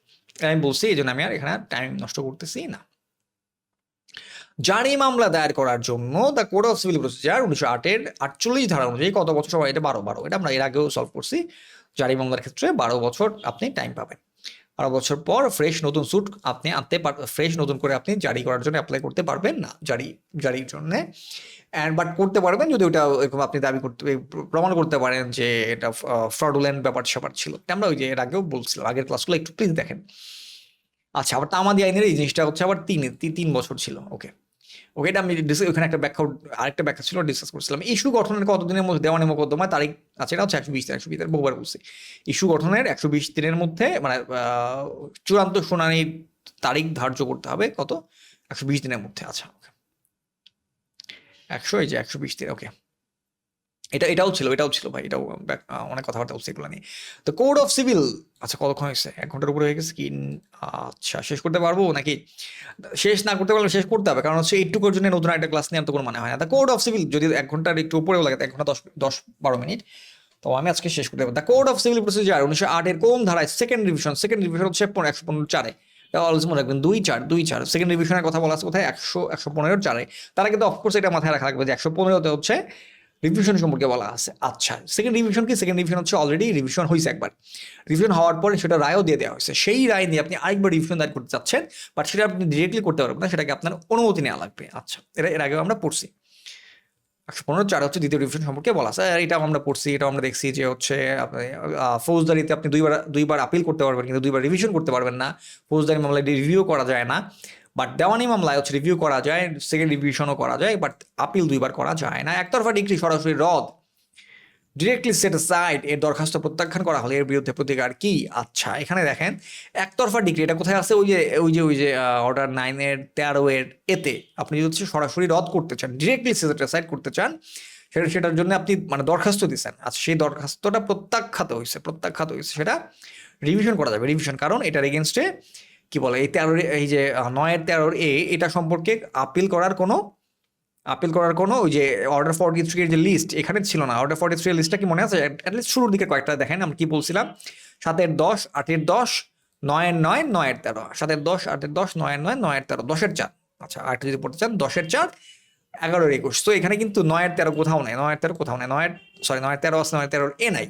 আমি বলছি এই জন্য আমি আর এখানে টাইম নষ্ট করতেছি না। জারি মামলা দায়ের করার জন্য the code of civil procedure 1908 এর 48 ধারা অনুযায়ী কত বছর সময়? এটা 12 এটা আমরা এর আগেও সলভ করছি। জারি মামলার ক্ষেত্রে 12 বছর আপনি টাইম পাবেন। 12 বছর পর ফ্রেশ নতুন স্যুট আপনি আনতে ফ্রেশ নতুন করে আপনি জারি করার জন্য অ্যাপ্লাই করতে পারবেন না জারির জন্য। বাট করতে পারবেন যদি ওটা এরকম আপনি দাবি করতে প্রমাণ করতে পারেন যে এটা ফ্রডুলেন্ট ব্যাপার স্যাপার ছিল। আমরা ওই যে এর আগেও বলছিলাম, আগের ক্লাসগুলো একটু প্লিজ দেখেন। আচ্ছা আবার তামাদি আইনের এই জিনিসটা হচ্ছে আবার 3 বছর ছিল। ওকে এটা আমি ওখানে একটা ব্যাখ্যা, আরেকটা ব্যাখ্যা ছিল ডিসকাস করছিলাম। ইস্যু গঠনের কতদিনের মধ্যে দেওয়ানি মোকদ্দমায় তারিখ আছে, এটা হচ্ছে 120 দিন। বহুবার বলছি ইস্যু গঠনের 120 দিনের মধ্যে মানে চূড়ান্ত শুনানির তারিখ ধার্য করতে হবে কত? 120 দিনের মধ্যে। আচ্ছা 120 দিন। ওকে এটাও ছিল ভাই, এটাও অনেক কথাবার্তা বলছে এগুলো নিয়ে। তো কোড অফ সিভিল, আচ্ছা কতক্ষণ হয়েছে? 1 ঘন্টার উপরে হয়ে গেছে কি? আচ্ছা শেষ করতে পারবো নাকি? শেষ না করতে পারলে শেষ করতে হবে, কারণ হচ্ছে এইটুকুর জন্য নতুন একটা ক্লাস নেওয়ার তো কোনো মানে হয় না। দ্য কোড অফ সিভিল যদি 1 ঘন্টার একটু উপরেও লাগে, 1 ঘন্টা 10-12 মিনিট, তো আমি আজকে শেষ করতে পারবো। The code of civil procedure 1908 এর কোন ধারায় সেকেন্ড রিভিশন হচ্ছে 115-4-এ, অলওয়েজ মনে রাখবেন 2-4 সেকেন্ড রিভিশনের কথা বলা আছে কোথায়? 115-4-এ। তারা কিন্তু অফকোর্স এটা মাথায় রাখা লাগবে যে 115-তে হচ্ছে রিভিশন সম্পর্কে বলা আছে। আচ্ছা সেকেন্ড রিভিশন কি? সেকেন্ড রিভিশন হচ্ছে অলরেডি রিভিশন হয়েছে একবার, রিভিশন হওয়ার পরে সেটা রায়ও দিয়ে দেওয়া হয়েছে, সেই রায় নিয়ে আপনি আরেকবার রিভিশন দায়ের করতে চাচ্ছেন, বাট সেটা আপনি ডিরেক্টলি করতে পারবেন না, সেটাকে আপনার অনুমতি নেওয়া লাগবে। আচ্ছা এর আগেও আমরা পড়ছি। 115-4 হচ্ছে দ্বিতীয় রিভিশন সম্পর্কে বলা আছে, আর এটাও আমরা পড়ছি, এটাও আমরা দেখছি যে হচ্ছে ফৌজদারিতে আপনি দুইবার আপিল করতে পারবেন কিন্তু 2বার রিভিশন করতে পারবেন না। ফৌজদারি মামলায় রিভিউ করা যায় না, বাট দেওয়ানি মামলায় হচ্ছে রিভিউ করা যায়, সেকেন্ড রিভিশনও করা যায়, বাট আপিল 2বার করা যায় না। একতরফা ডিক্রি সরাসরি রদ, ডিরেক্টলি সেট অ্যাসাইড, এর দরখাস্ত প্রত্যাখ্যান করা হলে এর বিরুদ্ধে প্রতিকার কি? আচ্ছা এখানে দেখেন একতরফা ডিক্রি এটা কোথায় আছে? ওই যে অর্ডার 9-এর 13-এর এতে আপনি যদি হচ্ছে সরাসরি রদ করতে চান, ডিরেক্টলি সেট অ্যাসাইড করতে চান, সেটার জন্য আপনি মানে দরখাস্ত দিচ্ছেন। আচ্ছা সেই দরখাস্তটা প্রত্যাখ্যাত হয়েছে, সেটা রিভিশন করা যাবে। রিভিশন কারণ এটার এগেনস্টে কি বলে এই 13 এই যে 9-এর 13-এ এটা সম্পর্কে আপিল করার কোনো ওই যে অর্ডার 43 এর যে লিস্ট এখানে ছিল না। অর্ডার 43 এর লিস্টটা কি মনে আছে? অ্যাটলিস্ট শুরুর দিকে কয়েকটা দেখেন, আমরা কি বলছিলাম? 7-এর 10, 8-এর 10, 9-এর 9, 9-এর 13, 7-এর 10, 8-এর 10, 9-এর 9, 9-এর 13, 10-এর 4। আচ্ছা আরেকটা যদি পড়তে চান 10-এর 4, 11-এর 21। তো এখানে কিন্তু 9-এর 13 কোথাও নেই, 9-এর 13 কোথাও নেই, 9-এর 13 আছে, 9-এর 13 এ নাই।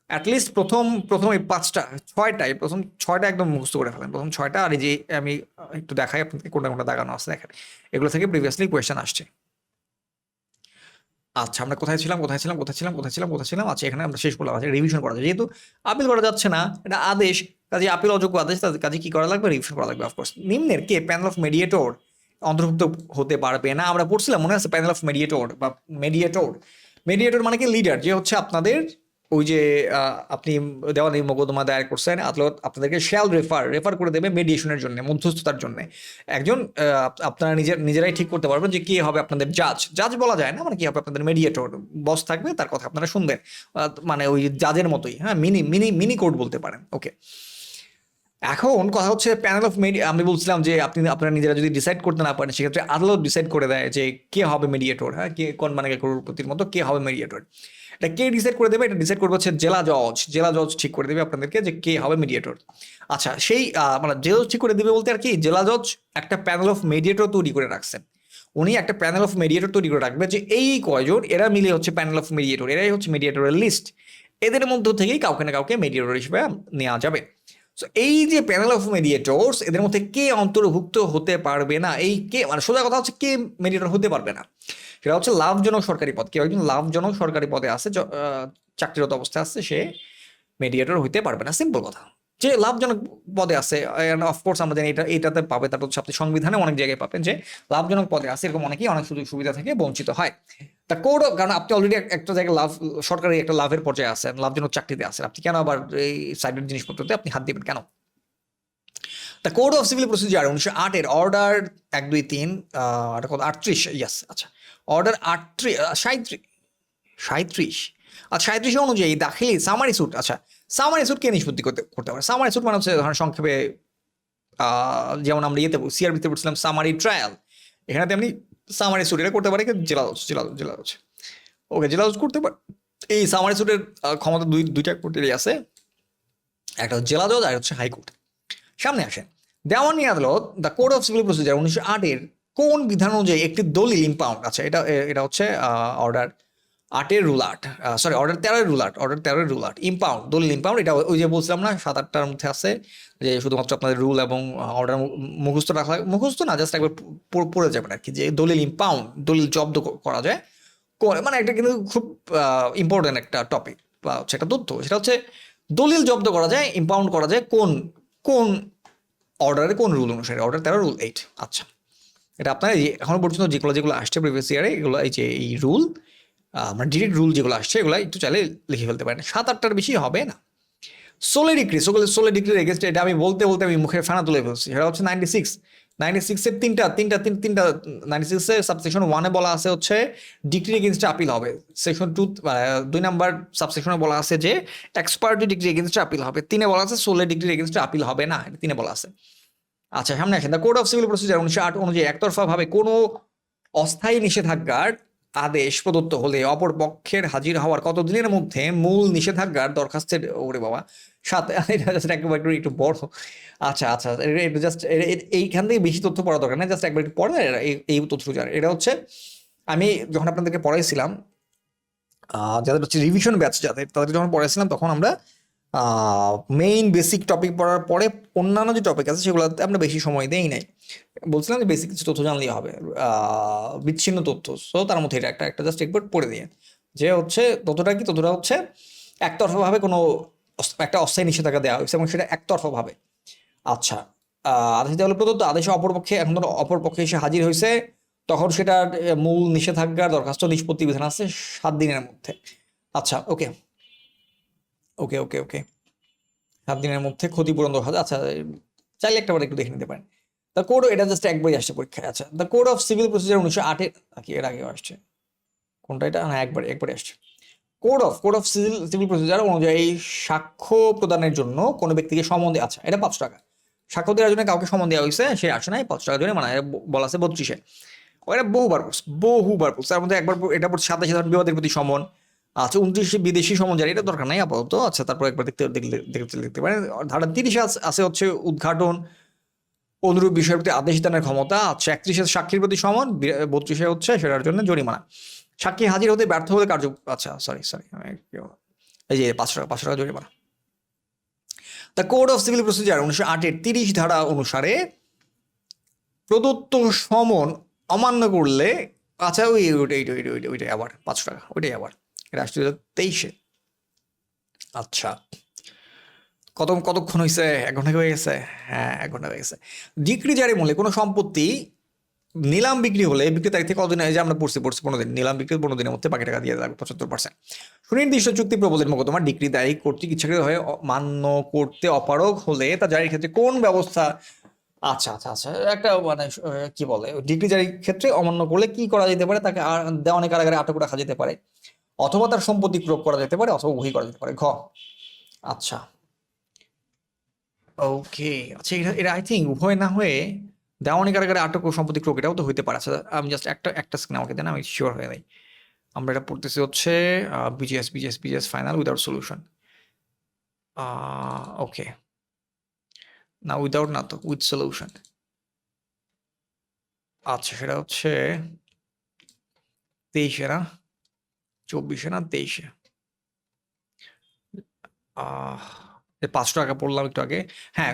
অ্যাটলিস্ট প্রথম এই 6টাই প্রথম 6টা একদম মুখস্থ করে ফেলেন, প্রথম 6টা। আর এই যে আমি একটু দেখাই আপনাকে কোনটা দাগানো আছে, দেখেন এগুলো থেকে প্রিভিয়াসলি কোয়েশ্চেন আসছে। আচ্ছা আমরা কোথায় ছিলাম? আচ্ছা এখানে আমরা শেষ করলাম। আচ্ছা রিভিশন করা যায়, যেহেতু আপিল করা যাচ্ছে না, এটা আদেশ, কাজে আপিল অযোগ্য আদেশ, কাজে কি করা লাগবে? রিভিশন করা লাগবে। অফকোর্স নিম্নের কে প্যানেল অফ মেডিয়েটর অন্তর্ভুক্ত হতে পারবে না? আমরা পড়ছিলাম মনে আছে প্যানেল অফ মেডিয়েটর মানে কি? লিডার, যে হচ্ছে আপনাদের ওই যে আপনি দেওয়ানি মোকদ্দমা দায়ের করছেন, আদালত আপনাদেরকে শ্যাল রেফার করে দেবে মেডিয়েশনের জন্য, মধ্যস্থতার জন্য একজন। আপনারা নিজেরাই ঠিক করতে পারবেন যে কে হবে আপনাদের জাজ বলা যায় না, মানে কি হবে আপনাদের মেডিয়েটর, বস থাকবে, তার কথা আপনারা শুনবেন, মানে ওই জাজের মতোই। হ্যাঁ মিনি কোর্ট বলতে পারেন। ওকে এখন কথা হচ্ছে প্যানেল অফ আমি বলছিলাম যে আপনারা নিজেরা যদি ডিসাইড করতে না পারেন, সেক্ষেত্রে আদালত ডিসাইড করে দেয় যে কে হবে মেডিয়েটর। হ্যাঁ কে কোন মানে করোড়পতির মতো কে হবে মেডিয়েটর, এটা কে ডিসাইড করে দেবে? এটা ডিসাইড করবে হচ্ছে জেলা জজ ঠিক করে দেবে আপনাদেরকে যে কে হবে মেডিয়েটর। আচ্ছা সেই মানে জেলা জজ ঠিক করে দেবে বলতে আর কি, জেলা জজ একটা প্যানেল অফ মেডিয়েটর তৈরি করে রাখছেন, উনি একটা প্যানেল অফ মেডিয়েটর তৈরি করে রাখবে যে এই কয়জন এরা মিলে হচ্ছে প্যানেল অফ মেডিয়েটর, এরাই হচ্ছে মেডিয়েটরের লিস্ট, এদের মধ্য থেকেই কাউকে না কাউকে মেডিয়েটর হিসেবে নেওয়া যাবে। এই যে প্যানেল অফ মেডিয়েটরস, এদের মধ্যে কে অন্তর্ভুক্ত হতে পারবে না? এই কে মানে সোজা কথা হচ্ছে কে মেডিয়েটর হতে পারবে না, সেটা হচ্ছে লাভজনক সরকারি পদ। কেউ একজন লাভজনক সরকারি পদে আছে, চাকরিরত অবস্থায় আছে সে মেডিয়েটর হইতে পারবে না, সিম্পল কথা। যে লাভজনক পদে আছে, অফকোর্স আমরা জানি এটাতে পাবে, তার হচ্ছে আপনি সংবিধানে অনেক জায়গায় পাবেন যে লাভজনক পদে আছে এরকম অনেকেই অনেক সুযোগ সুবিধা থেকে বঞ্চিত হয়। তা কোড, কারণ আপনি অলরেডি একটা জায়গায় সরকারি একটা লাভের পর্যায়ে আছেন, লাভজনক চাকরিতে আছেন, আপনি কেন আবার এই সাইডের জিনিসপত্রতে আপনি হাত দিবেন কেন? The code of civil procedure 1908 এর অর্ডার 1, 2, 3 38, ইয়াস, আচ্ছা, অর্ডার 37 আচ্ছা 37 অনুযায়ী দাখিলি সামারি সুট, আচ্ছা সামারি সুট কে নিষ্পত্তি করতে পারে? সামারি সুট মানে হচ্ছে ধরেন সংক্ষেপে যেমন আমরা ইয়েতে সিআরবিতে পড়ছিলাম সামারি ট্রায়াল, এখানে আপনি সামারি সুট এটা করতে পারে জেলা জজ। ওকে, জেলা জজ করতে পারে। এই সামারি সুটের ক্ষমতা দুইটা কোর্টেরই আছে, একটা হচ্ছে জেলা জজ আর হচ্ছে হাইকোর্ট। সামনে আসেন, দেওয়ানি আদালত the code of civil procedure 1908 এর কোন বিধান অনুযায়ী একটি দলিল ইম্পাউন্ড, আচ্ছা এটা হচ্ছে order 8 rule 8, sorry order 13 rule 8 ইম্পাউন্ড, দলিল ইম্পাউন্ড, এটা ওই যে বলছিলাম না 7-8টার মধ্যে আছে, যে শুধুমাত্র আপনাদের রুল এবং অর্ডার মুখস্থ রাখা, মুখস্থ না জাস্ট একবার পড়ে যাবেন আর কি, যে দলিল ইম্পাউন্ড, দলিল জব্দ করা যায়, মানে একটা কিন্তু খুব ইম্পর্টেন্ট একটা টপিক বা হচ্ছে একটা তথ্য, সেটা হচ্ছে দলিল জব্দ করা যায়, ইম্পাউন্ড করা যায় কোন কোন অর্ডারে, কোন রুল অনুসারে? Order 13 rule 8। আচ্ছা, এটা আপনার এখনো পর্যন্ত যেগুলো আসছে প্রিভিয়াস ইয়ারে, এগুলো এই যে এই রুল, মানে ডিরেক্ট রুল যেগুলো আসছে এগুলো একটু চাইলে লিখে ফেলতে পারেন, 7-8টার বেশি হবে না। সোলে ডিক্রির এগেনস্ট, এটা আমি বলতে আমি মুখের ফানা তুলে ফেলছি, সেটা হচ্ছে 96 এর তিনটা 96 এর সাবসেকশন 1-এ বলা আছে হচ্ছে ডিক্রি এগেনস্টে আপিল হবে, সেকশন 2 নাম্বার সাবসেকশনে বলা আছে যে এক্সপার্টি ডিক্রি এগেনস্টে আপিল হবে, 3-এ বলা আছে সোলে ডিক্রির এগেনস্টে আপিল হবে না, 3-এ বলা আছে। আচ্ছা, সামনে আসেন, the code of civil procedure 1908 অনুযায়ী একতরফা ভাবে কোনো অস্থায়ী নিষেধাজ্ঞার আদেশ প্রদত্ত হলে অপর পক্ষের হাজির হওয়ার কত দিনের মধ্যে মূল নিষেধাজ্ঞার দরখাস্তের, ওরে বাবা, এটা জাস্ট একবার একটু বড়, আচ্ছা আচ্ছা, এটা জাস্ট এইখান থেকে বেশি তথ্য পড়া দরকার না, জাস্ট একবার একটু পড়ে এই তথ্য জানে। এটা হচ্ছে আমি যখন আপনাদেরকে পড়াইছিলাম, যাদের হচ্ছে রিভিশন ব্যাচ, তাদের যখন পড়াইছিলাম তখন আমরা মেইন বেসিক টপিক পড়ার পরে অন্যান্য যে টপিক আছে সেগুলোতে আমরা বেশি সময় দেই নাই, বলছিলাম যে বেসিক কিছু তথ্য জানলেই হবে, বিচ্ছিন্ন তথ্য, সো তার মধ্যে এটা একটা জাস্ট একবার পড়ে দিয়ে, যে হচ্ছে তথ্যটা হচ্ছে একতরফাভাবে কোনো একটা অস্থায়ী নিষেধাজ্ঞা দেওয়া হয়েছে এবং সেটা একতরফাভাবে। আচ্ছা, আদেশ দেওয়া হলে প্রদত্ত আদেশে অপরপক্ষে, এখন ধরো অপরপক্ষে এসে হাজির হয়েছে, তখন সেটার মূল নিষেধাজ্ঞার দরখাস্ত নিষ্পত্তি বিধান আছে 7 দিনের মধ্যে। আচ্ছা, ওকে ওকে ওকে ওকে 7 দিনের মধ্যে ক্ষতিপূরণ দরকার। আচ্ছা, চাইলে একটাবার একটু দেখে নিতে পারেন। দ্য কোড, এটা জাস্ট একবারই আসছে পরীক্ষায়। আচ্ছা, the code of civil procedure 1908 কি এর আগেও আসছে কোনটা? এটা না, একবারে আসছে। কোড অফ সিভিল প্রসিডিউর অনুযায়ী সাক্ষ্য প্রদানের জন্য কোনো ব্যক্তিকে সমন দেওয়া, আচ্ছা এটা 5 টাকা, সাক্ষ্য দেওয়ার জন্য কাউকে সমন দেওয়া হয়েছে, সে আসে নাই, 5 টাকা জন্য মানে বলা আছে 32-এ, ওটা বহুবার পড়ছে, তার মধ্যে একবার এটা পড়ছে 27 বিবাদের প্রতি সমন। আচ্ছা, 29 বিদেশি সমন জারি, এটা দরকার নাই আপাতত। আচ্ছা, তারপর একবার দেখতে পারেন। ধারা 30 আছে হচ্ছে উদ্ঘাটন অনুরূপ বিষয়ের প্রতি আদেশ দানের ক্ষমতা। আচ্ছা, 31 সাক্ষীর প্রতি সমন, 32 হচ্ছে সেটার জন্য জরিমানা, সাক্ষী হাজির হতে ব্যর্থ হলে কার্য, আচ্ছা সরি এই যে 5 টাকা জরিমানা। The code of civil procedure 1908 এর 30 ধারা অনুসারে প্রদত্ত সমন অমান্য করলে, আচ্ছা ওইটাই আবার 5 টাকা, ওইটাই আবার, এটা আসছে 2023-এ। আচ্ছা, কতক্ষণ হয়েছে? 1 ঘন্টা হয়ে গেছে? হ্যাঁ, 1 ঘন্টা হয়ে গেছে। ডিক্রি জারি মূল্যে কোনো সম্পত্তি নিলাম বিক্রি হলে বিক্রি তারিখ থেকে কতদিন, এই যে আমরা পড়ছি 15 দিন, নিলাম বিক্রি 15 দিনের মধ্যে বাকি টাকা দিয়ে লাগবে 75%। সুনির্দিষ্ট চুক্তি প্রবলের মোকদ্দমা ডিক্রি দায়ী কর্তৃক ইচ্ছাকৃত হয়ে মান্য করতে অপারগ হলে তা জারির ক্ষেত্রে কোন ব্যবস্থা, আচ্ছা, একটা মানে কি বলে, ডিগ্রি জারির ক্ষেত্রে অমান্য করলে কি করা যেতে পারে? তাকে দেওয়ানি কারাগারে আটক রাখা যেতে পারে, অথবা তার সম্পত্তি ক্রোপ করা যেতে পারে, অথবা উভয়ই করা যেতে পারে। আচ্ছা, ওকে, আচ্ছা, এটা আই থিঙ্ক উভয় না হয়ে দেওয়ানি কারাগারে আটক ও সম্পত্তি ক্রোপ, এটাও তো হইতে পারে। আচ্ছা, আমি জাস্ট একটা স্ক্রিন আমাকে দেন, আমি শিওর হয়ে যাই। আমরা এটা পড়তেছি হচ্ছে বিজিএস ফাইনাল উইদাউট সলিউশন। ওকে, না উইদাউট না তো, উইথ সলিউশন। আচ্ছা, সেটা হচ্ছে 23-এ না 24-এ না 23-এ। 5 টাকা পড়লাম একটু আগে। হ্যাঁ,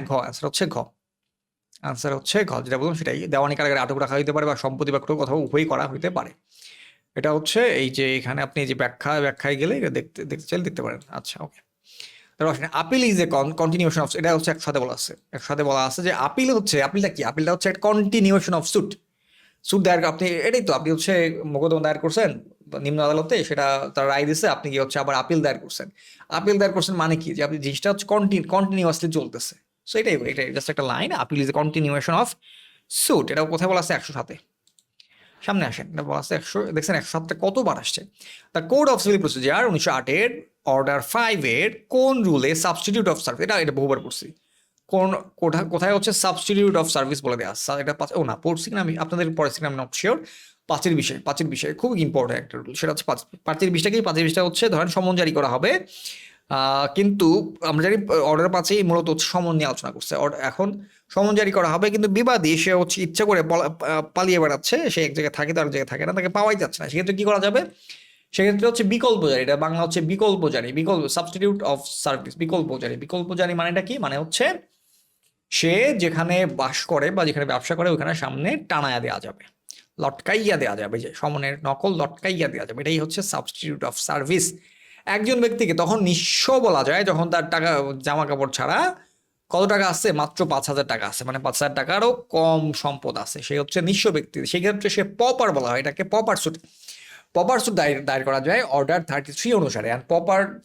আনসার হচ্ছে ঘ, যেটা বললাম সেটাই, দেওয়ানি কারাগারে আটক রাখা হইতে পারে বা সম্পত্তি বা ক্রোপ অথবা উভয়ই করা হইতে পারে। এটা হচ্ছে এই যে এখানে আপনি এই যে ব্যাখ্যায় গেলে এটা দেখতে চাইলে দেখতে পারেন। আচ্ছা, okay. Appeal is a continuation of, এটা হচ্ছে একসাথে বলা আছে যে আপিলটা কি, আপিলটা হচ্ছে একটা কন্টিনিউশন অফ সুট। সুট দায়ের আপনি এটাই তো, আপনি হচ্ছে মোকদ্দমা দায়ের করছেন নিম্ন আদালতে, সেটা তার রায় দিছে, আপনি কি হচ্ছে আবার আপিল দায়ের করছেন মানে কি, যে আপনি জিনিসটা হচ্ছে কন্টিনিউয়াসলি চলতেছে। সো এটাই জাস্ট একটা line, appeal is a continuation of suit. এটা কোথায় বলা আছে? 107-এ। সামনে আসেন, এটা বলা আছে 100, দেখছেন 107টা কতবার আসছে। The code of civil procedure 1908-এর অর্ডার 5-এর কোন রুলে সাবস্টিটিউট অফ সার্ভিস, এটা বহুবার পড়ছি, কোন কোথায় হচ্ছে সাবস্টিটিউট অফ সার্ভিস বলে দেওয়া আছে। এটা ও না পড়ছি কিনা আমি, আপনাদের পড়েছি কিনা আমি নট শিওর। পাঁচের বিষয় খুব ইম্পর্টেন্ট একটা রুল, সেটা হচ্ছে পাঁচের বিষয়টা হচ্ছে ধরেন সমন জারি করা হবে, কিন্তু আমরা জানি অর্ডার 5-এই মূলত হচ্ছে সমন নিয়ে আলোচনা করছে। এখন সমন জারি করা হবে, কিন্তু বিবাদী সে হচ্ছে ইচ্ছা করে পালিয়ে বেড়াচ্ছে, সে এক জায়গায় থাকে, তার জায়গায় থাকে না, তাকে পাওয়াই যাচ্ছে না, সেক্ষেত্রে কি করা যাবে? সেক্ষেত্রে হচ্ছে বিকল্প জারি, এটা বাংলা হচ্ছে বিকল্প সাবস্টিটিউট অফ সার্ভিস, বিকল্প জারি মানেটা কি? মানে হচ্ছে সে যেখানে বাস করে বা যেখানে ব্যবসা করে ওখানে সামনে টানায়া দেওয়া যাবে, লটকাইয়া দেওয়া যাবে, যে সমনের নকল লটকাইয়া দেওয়া যাবে, এটাই হচ্ছে সাবস্টিটিউট অফ সার্ভিস। একজন ব্যক্তিকে তখন নিঃস্ব বলা যায় যখন তার টাকা জামা কাপড় ছাড়া কত টাকা আছে? মাত্র 5,000 টাকা আছে, মানে 5,000 টাকারও কম সম্পদ আছে, সে হচ্ছে নিঃস্ব ব্যক্তি। সেই ক্ষেত্রে সে পপার বলা হয়, এটাকে পপার সুট দায়ের করা যায় অর্ডার 33 অনুসারে, আর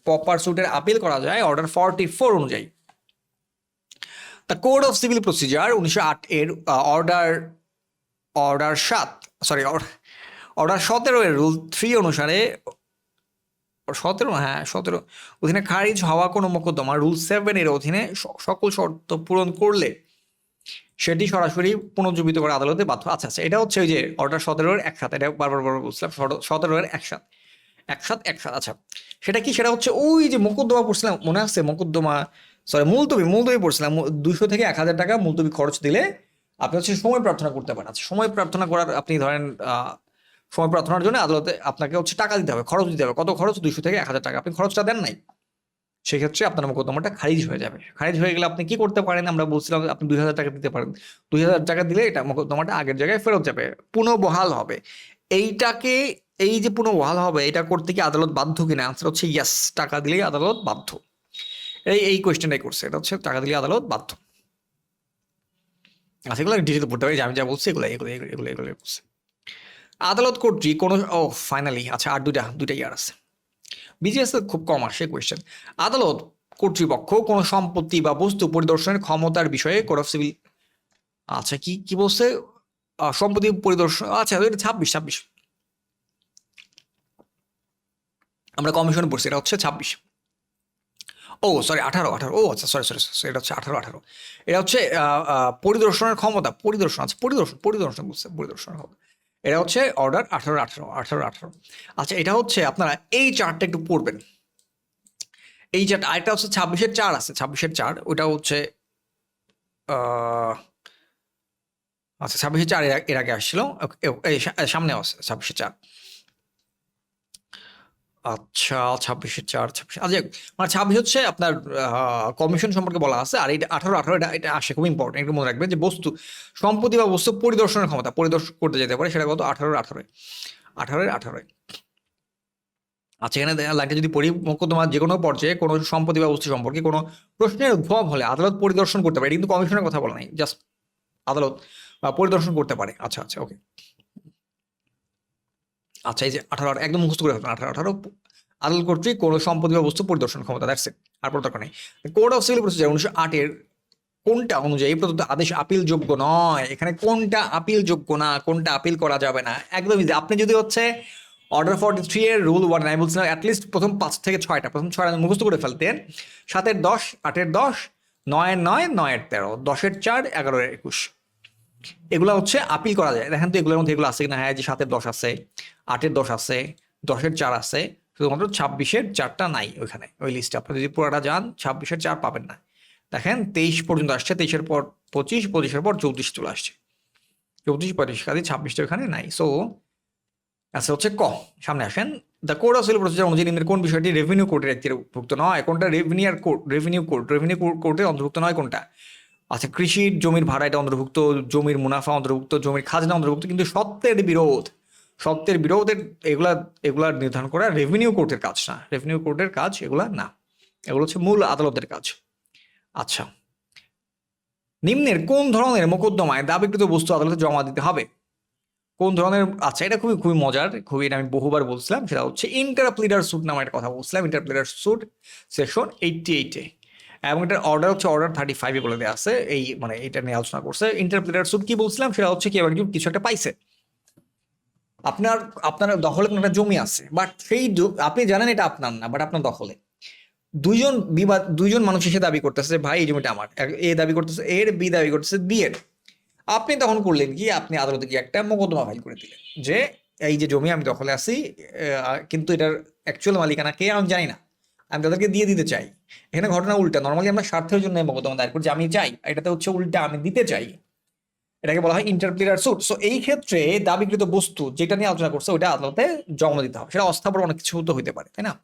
পপার সুটের আপিল করা যায় অর্ডার 44 অনুযায়ী। The code of civil procedure 1908-এর অর্ডার 17-এর রুল 3 অনুসারে 17 অধীনে খারিজ হওয়া কোনো মোকদ্দমা রুল 7-এর অধীনে সকল শর্ত পূরণ করলে সেটি সরাসরি পুনর্জীবিত করে আদালতে বাধ্য। আচ্ছা, এটা হচ্ছে ওই যে অর্ডার 17-এর 1/7, এটা বারবার বলছিলাম, 17-এর 1/7। আচ্ছা, সেটা কি? সেটা হচ্ছে ওই যে মোকদ্দমা পড়ছিলাম, মনে আছে? মুলতবি পড়ছিলাম, 200 থেকে 1,000 টাকা মুলতবি খরচ দিলে আপনি হচ্ছে সময় প্রার্থনা করতে পারেন। আচ্ছা, সময় প্রার্থনা করার, আপনি ধরেন সময় প্রার্থনার জন্য আদালতে আপনাকে হচ্ছে টাকা দিতে হবে, খরচ দিতে হবে। কত খরচ? 200 থেকে 1,000 টাকা। আপনি খরচটা দেন নাই, সেক্ষেত্রে আপনার মোকদ্দমাটা খারিজ হয়ে যাবে। খারিজ হয়ে গেলে আপনি কি করতে পারেন? আমরা বলছিলাম আপনি 2,000 টাকা দিতে পারেন। 2,000 টাকা দিলে এটা মোকদ্দমাটা আগের জায়গায় ফেরত যাবে, পুনঃবহাল হবে। এই যে পুনঃবহাল হবে, এটা করতে কি আদালত বাধ্য কিনা? আনসার হচ্ছে ইয়েস, টাকা দিলেই আদালত বাধ্য। এই কোয়েশ্চেনটাই করছে, এটা হচ্ছে টাকা দিলে আদালত বাধ্য। আচ্ছা, এগুলো ডিটেল পড়তে পারি, আমি যা বলছি এগুলো বলছে। আদালত কর্তৃক কোনো ফাইনালি, আচ্ছা, আর দুইটা ইয়ার আছে, বিজিএস খুব কম আসে কোয়েশ্চেন। আদালত কর্তৃপক্ষ কোনো সম্পত্তি বা বস্তু পরিদর্শনের ক্ষমতার বিষয়ে কোড অফ সিভিল, আচ্ছা কি বলছে? সম্পত্তি পরিদর্শন, আচ্ছা এটা 26 আমরা কমিশন পড়ছি, এটা হচ্ছে 26, ও সরি 18, ও আচ্ছা সরি, এটা হচ্ছে 18। এটা হচ্ছে পরিদর্শনের ক্ষমতা, পরিদর্শন বলছে, পরিদর্শনের ক্ষমতা। এটা হচ্ছে অর্ডার 18। আচ্ছা, এটা হচ্ছে আপনারা এই চার্টটা একটু পড়বেন, এই চার্ট। আরেকটা হচ্ছে 26-এর 4 আছে, 26-এর 4, ওটা হচ্ছে আচ্ছা 26-এর 4 এর আগে আসছিল, এই সামনে আছে 26-এর 4। আচ্ছা 26-এর 4, আচ্ছা মানে 26 হচ্ছে আপনার কমিশন সম্পর্কে বলা আছে, আর এটা 18 এটা আসে, খুব ইম্পর্টেন্ট, একটু মনে রাখবেন যে সম্পত্তি বা বস্তু পরিদর্শনের ক্ষমতা, পরিদর্শন করতে যেতে পারে, সেটা কত? 18। আচ্ছা, এখানে লাইনটা যদি পড়ি, মোকদ্দমা যে কোনো পর্যায়ে কোনো সম্পত্তি বা বস্তু সম্পর্কে কোনো প্রশ্নের উদ্ভব হলে আদালত পরিদর্শন করতে পারে, কিন্তু কমিশনের কথা বলা নাই, জাস্ট আদালত পরিদর্শন করতে পারে। আচ্ছা, ওকে। আচ্ছা, এই যে 18 একদম মুখস্থ করে ফেলবেন, 18 আদালত কর্তৃক কোনো সম্পত্তি বা বস্তু পরিদর্শন ক্ষমতা, দ্যাটস ইট, আর দরকার নেই। কোড অফ সিভিল প্রসিজার 1908-এর কোনটা অনুযায়ী প্রদত্ত আদেশ আপিল যোগ্য নয়? এখানে কোনটা আপিল যোগ্য না, কোনটা আপিল করা যাবে না, একদম ইজি। আপনি যদি হচ্ছে অর্ডার 43 এর রুল 1, আমি বলছিলাম অ্যাটলিস্ট প্রথম 5 থেকে 6টা, প্রথম 6টা মুখস্থ করে ফেলতেন, 7-এর 10, 8-এর 10, 9-এর 9, 9-এর 13, 10-এর 4, 11-এর 21, এগুলো হচ্ছে আপিল করা যায়। দেখেন তো এগুলোর মধ্যে এগুলো আছে কিনা? হ্যাঁ, যে 7-এর 10 আছে, 8-এর 10 আছে, 10-এর 4 আছে, শুধুমাত্র 26-এর 4টা নাই ওইখানে, ওই লিস্টে। আপনি যদি পুরোটা যান 26-এর 4 পাবেন না। দেখেন 23 পর্যন্ত আসছে, 23-এর পর 25, 25-এর পর 34 চলে আসছে, 34, 35, কাজে 26টা ওখানে নাই। সো আচ্ছা হচ্ছে ক, সামনে আসেন। The code of civil procedure অনুযায়ী নিম্নের কোন বিষয়টি রেভিনিউ কোর্টের অন্তর্ভুক্ত নয়? কোনটা? রেভিনিউ কোর্টের অন্তর্ভুক্ত নয় কোনটা? আচ্ছা, কৃষির জমির ভাড়া এটা অন্তর্ভুক্ত, জমির মুনাফা অন্তর্ভুক্ত, জমির খাজনা অন্তর্ভুক্ত, কিন্তু সত্যের বিরোধের এগুলা এগুলা নির্ধারণ করা রেভিনিউ কোর্টের কাজ না, রেভিনিউ কোর্টের কাজ এগুলা না, এগুলো হচ্ছে মূল আদালতের কাজ। আচ্ছা, নিম্নের কোন ধরনের মোকদ্দমায় দাবিকৃত বস্তু আদালতে জমা দিতে হবে? কোন ধরনের, আচ্ছা এটা খুবই খুবই মজার, খুবই, এটা আমি বহুবার বলছিলাম, সেটা হচ্ছে ইন্টারপ্লিডার সুট নামে একটা কথা বলছিলাম, ইন্টারপ্লিডার সুট সেকশন 88-এ, এবং এটার অর্ডার হচ্ছে অর্ডার 35-এ বলে দেওয়া আছে, এই মানে এটা নিয়ে আলোচনা করছে। ইন্টারপ্লিডার সুট কি বলছিলাম, সেটা হচ্ছে কি একজন কিছু একটা পাইছে, আপনার আপনার দখলে কোনো একটা জমি আছে, বাট সেই আপনি জানেন এটা আপনার না, বাট আপনার দখলে দুইজন মানুষ এসে দাবি করতেছে ভাই এই জমিটা আমার, এ দাবি করতেছে এর, বি দাবি করতেছে বি এর। আপনি তখন করলেন কি, আপনি আদালতে গিয়ে একটা মোকদ্দমা ফাইল করে দিলেন যে এই যে জমি আমি দখলে আছি, কিন্তু এটার অ্যাকচুয়াল মালিকানা কে আমি জানি না, আমি তাদেরকে দিয়ে দিতে চাই। এখানে ঘটনা উল্টা, নর্মালি আমরা স্বার্থের জন্য মোকদ্দমা দায়ের করি যে আমি চাই, এটাতে হচ্ছে উল্টা আমি দিতে চাই, এটাকে বলা হয় ইন্টারপ্লিডার সুট। সো এই ক্ষেত্রে দাবিকৃত বস্তু যেটা নিয়ে আলোচনা করছে ওইটা আদালতে জমা দিতে হবে, সেটা অস্থাবর অনেক কিছু তো হইতে পারে, তাই না?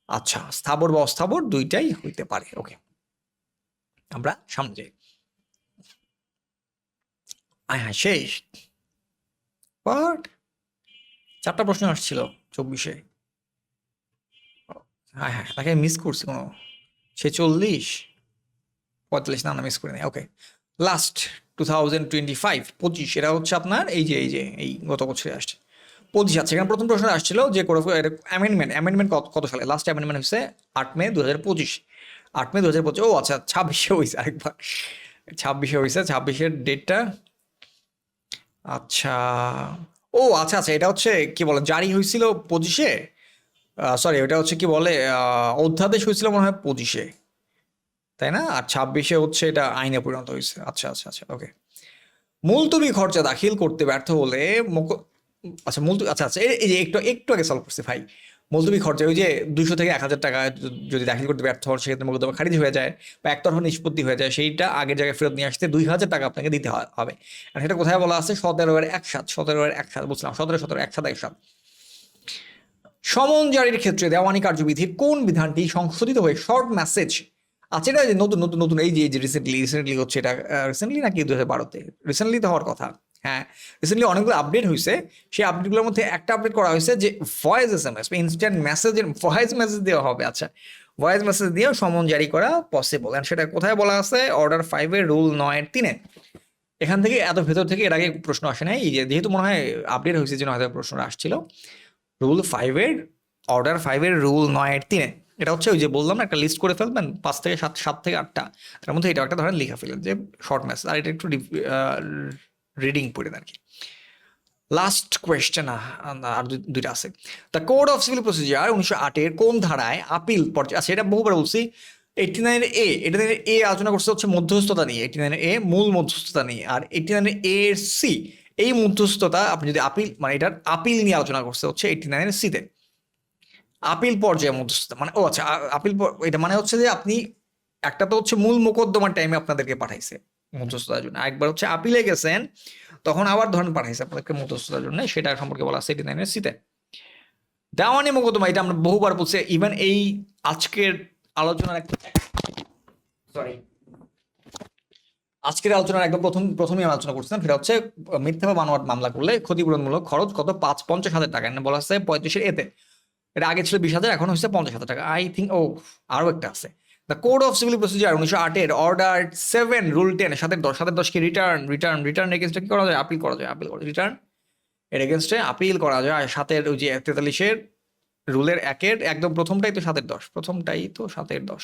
আচ্ছা, স্থাবর বা অস্থাবর দুইটাই হইতে পারে। ওকে, আমরা সামনে যাই। হ্যাঁ শেষ, বাট 4টা প্রশ্ন আসছিল 24-এ। হ্যাঁ হ্যাঁ, তাকে মিস করছি কোনো, 46, 45, না মিস করে নেই। ওকে, লাস্ট 2025 এটা হচ্ছে আপনার এই গত বছরে আসছে 25। আছে এখানে প্রথম প্রশ্ন আসছিল যে অ্যামেন্ডমেন্ট কত সালে, লাস্ট অ্যামেন্ডমেন্ট হচ্ছে 8 মে 2025, 8 মে 2025। ও আচ্ছা, 26-এ হয়েছে আরেকবার, 26-এ হয়েছে, 26-এর ডেটটা। আচ্ছা, ও আচ্ছা আচ্ছা, এটা হচ্ছে কি বলে জারি হয়েছিল 25-এ, সরি ওটা হচ্ছে কি বলে অধ্যাদেশ হয়েছিল মনে হয় 25-এ, তাই না? আর 26-এ হচ্ছে এটা আইনে পরিণত হয়েছে। আচ্ছা আচ্ছা আচ্ছা, ওকে। মুলতবি খরচা দাখিল করতে ব্যর্থ হলে আচ্ছা মুলতবি, আচ্ছা আচ্ছা, এই যে একটু একটু আগে সলভ করছি ভাই। মুলতবি খরচা ওই যে 200 থেকে 1000 টাকা যদি দাখিল করতে ব্যর্থ হন, সেক্ষেত্রে মোকদ্দমা খারিজ হয়ে যায় বা একতরফা নিষ্পত্তি হয়ে যায়, সেইটা আগের জায়গায় ফেরত নিয়ে আসতে 2000 টাকা আপনাকে দিতে হবে। আর সেটা কোথায় বলা আছে? 17-এর একসাথ, 17-এর একসাথ বলছিলাম, 17 একসাথ একসাথ। সমন জারির ক্ষেত্রে দেওয়ানি কার্যবিধির কোন বিধানটি সংশোধিত হয়ে শর্ট মেসেজ, আচ্ছা এটা নতুন নতুন নতুন এই যে রিসেন্টলি হচ্ছে, এটা রিসেন্টলি নাকি 2012-তে রিসেন্টলি তো হওয়ার কথা। হ্যাঁ, রিসেন্টলি অনেকগুলো আপডেট হয়েছে, সেই আপডেটগুলোর মধ্যে একটা আপডেট করা হয়েছে যে ভয়েস SMS বা ইনস্ট্যান্ট মেসেজের ভয়েস মেসেজ দেওয়া হবে। আচ্ছা, ভয়েস মেসেজ দিয়েও সমন জারি করা পসিবল, অ্যান্ড সেটা কোথায় বলা আছে? অর্ডার 5-এর রুল 9-3-এ। এখান থেকে এত ভেতর থেকে এর আগে প্রশ্ন আসে নাই, এই যে যেহেতু মনে হয় আপডেট হয়েছে জন্য হয়তো প্রশ্ন আসছিল। রুল 5-এর অর্ডার 5-এর রুল 9-3-এ, এটা হচ্ছে ওই যে বললাম না, একটা লিস্ট করে ফেলবেন 5 থেকে 7 থেকে 8টা, তার মধ্যে এটা একটা ধরেন লিখে ফেলেন যে শর্ট মেসেজ, আর এটা একটু রিডিং পড়ে আর কি। লাস্ট কোয়েশ্চেন, আর দুইটা আছে। The code of civil procedure 1908-এর কোন ধারায় আপিল পর্যায়ে, আচ্ছা এটা বহুবার বলছি, 89-এর এটা এ আলোচনা করছে হচ্ছে মধ্যস্থতা নিয়ে, 89-এর মূল মধ্যস্থতা নিয়ে, আর 89-এর সি এই মধ্যস্থতা আপনি যদি আপিল মানে এটার আপিল নিয়ে আলোচনা করছে হচ্ছে 89-এর সিতে, আপিল পর্যায়ে মধ্যস্থতা মানে, ও আচ্ছা আপিল, এটা মানে হচ্ছে যে আপনি একটা তো হচ্ছে মূল মোকদ্দমার টাইমে আপনাদেরকে পাঠাইছে মধ্যস্থতার জন্য, একবার হচ্ছে আপিলে গেছেন তখন আবার ধরেন পাঠাইছে আপনাদেরকে মধ্যস্থতার জন্য, সেটা সম্পর্কে বলা আছে 89-এর সিতে। দেওয়ানি মোকদ্দমা এটা আমরা বহুবার বলছি, ইভেন এই আজকের আলোচনার সরি আজকের আলোচনার একদম প্রথমেই আলোচনা করছিলাম, সেটা হচ্ছে মিথ্যা বা বানোয়াট মামলা করলে ক্ষতিপূরণমূলক খরচ কত? 50,000 টাকা, বলা আছে 35-এর এতে। এটা আগে ছিল 20,000, এখন হচ্ছে 50,000 টাকা। আই থিঙ্ক আরো একটা আছে, the code of civil procedure 1908-এর অর্ডার 7 রুল 10 7-10 কে রিটার্ন এগেনস্টে কি করা যায়? আপিল করা যায়, রিটার্ন এর এগেনস্টে আপিল করা যায়। 7-এর ওই যে 43-এর রুলের 1-এর একদম প্রথমটাই তো 7-10,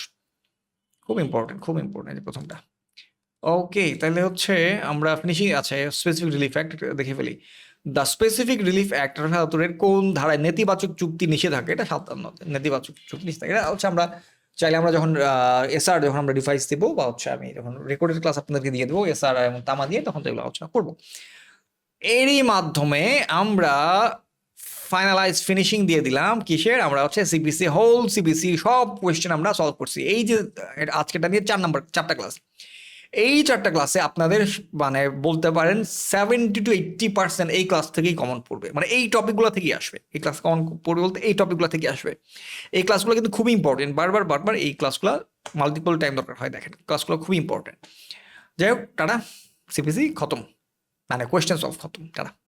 খুব ইম্পর্টেন্ট প্রথমটা। ওকে, তাহলে হচ্ছে আমরা ফিনিশিং আছে স্পেসিফিক রিলিফ অ্যাক্ট দেখে ফেলি। দ্য স্পেসিফিক রিলিফ অ্যাক্ট 1977-এর কোন ধারায় নেতিবাচক চুক্তি নিষেধাজ্ঞা? এটা 57, নেতিবাচক চুক্তি নিষেধাজ্ঞা। এটা হচ্ছে আমরা চাইলে আমরা যখন এসআর যখন আমরা ডিভাইস দেবো, বা হচ্ছে আমি যখন রেকর্ডেড ক্লাস আপনাদেরকে দিয়ে দেবো এসআর এবং তামা দিয়ে, তখন তো এগুলো আলোচনা করবো। এরই মাধ্যমে আমরা ফিনিশিং দিয়ে দিলাম কিসের? আমরা হচ্ছে সিপিসি হোল সিপিসি সব কোয়েশ্চেন আমরা সলভ করছি। এই যে আজকেটা নিয়ে 4টা ক্লাস, এই 4টা ক্লাসে আপনাদের মানে বলতে পারেন 70 to 80% এই ক্লাস থেকেই কমন পড়বে, মানে এই টপিকগুলো থেকেই আসবে। এই ক্লাস কমন পড়বে বলতে এই টপিকগুলো থেকে আসবে। এই ক্লাসগুলো কিন্তু খুবই ইম্পর্টেন্ট, বারবার এই ক্লাসগুলো মাল্টিপল টাইম দরকার হয়, দেখেন ক্লাসগুলো খুবই ইম্পর্টেন্ট। যাই হোক, টাটা, সিপিসি খতম, মানে কোয়েশ্চেন সলভ খতম, টাটা।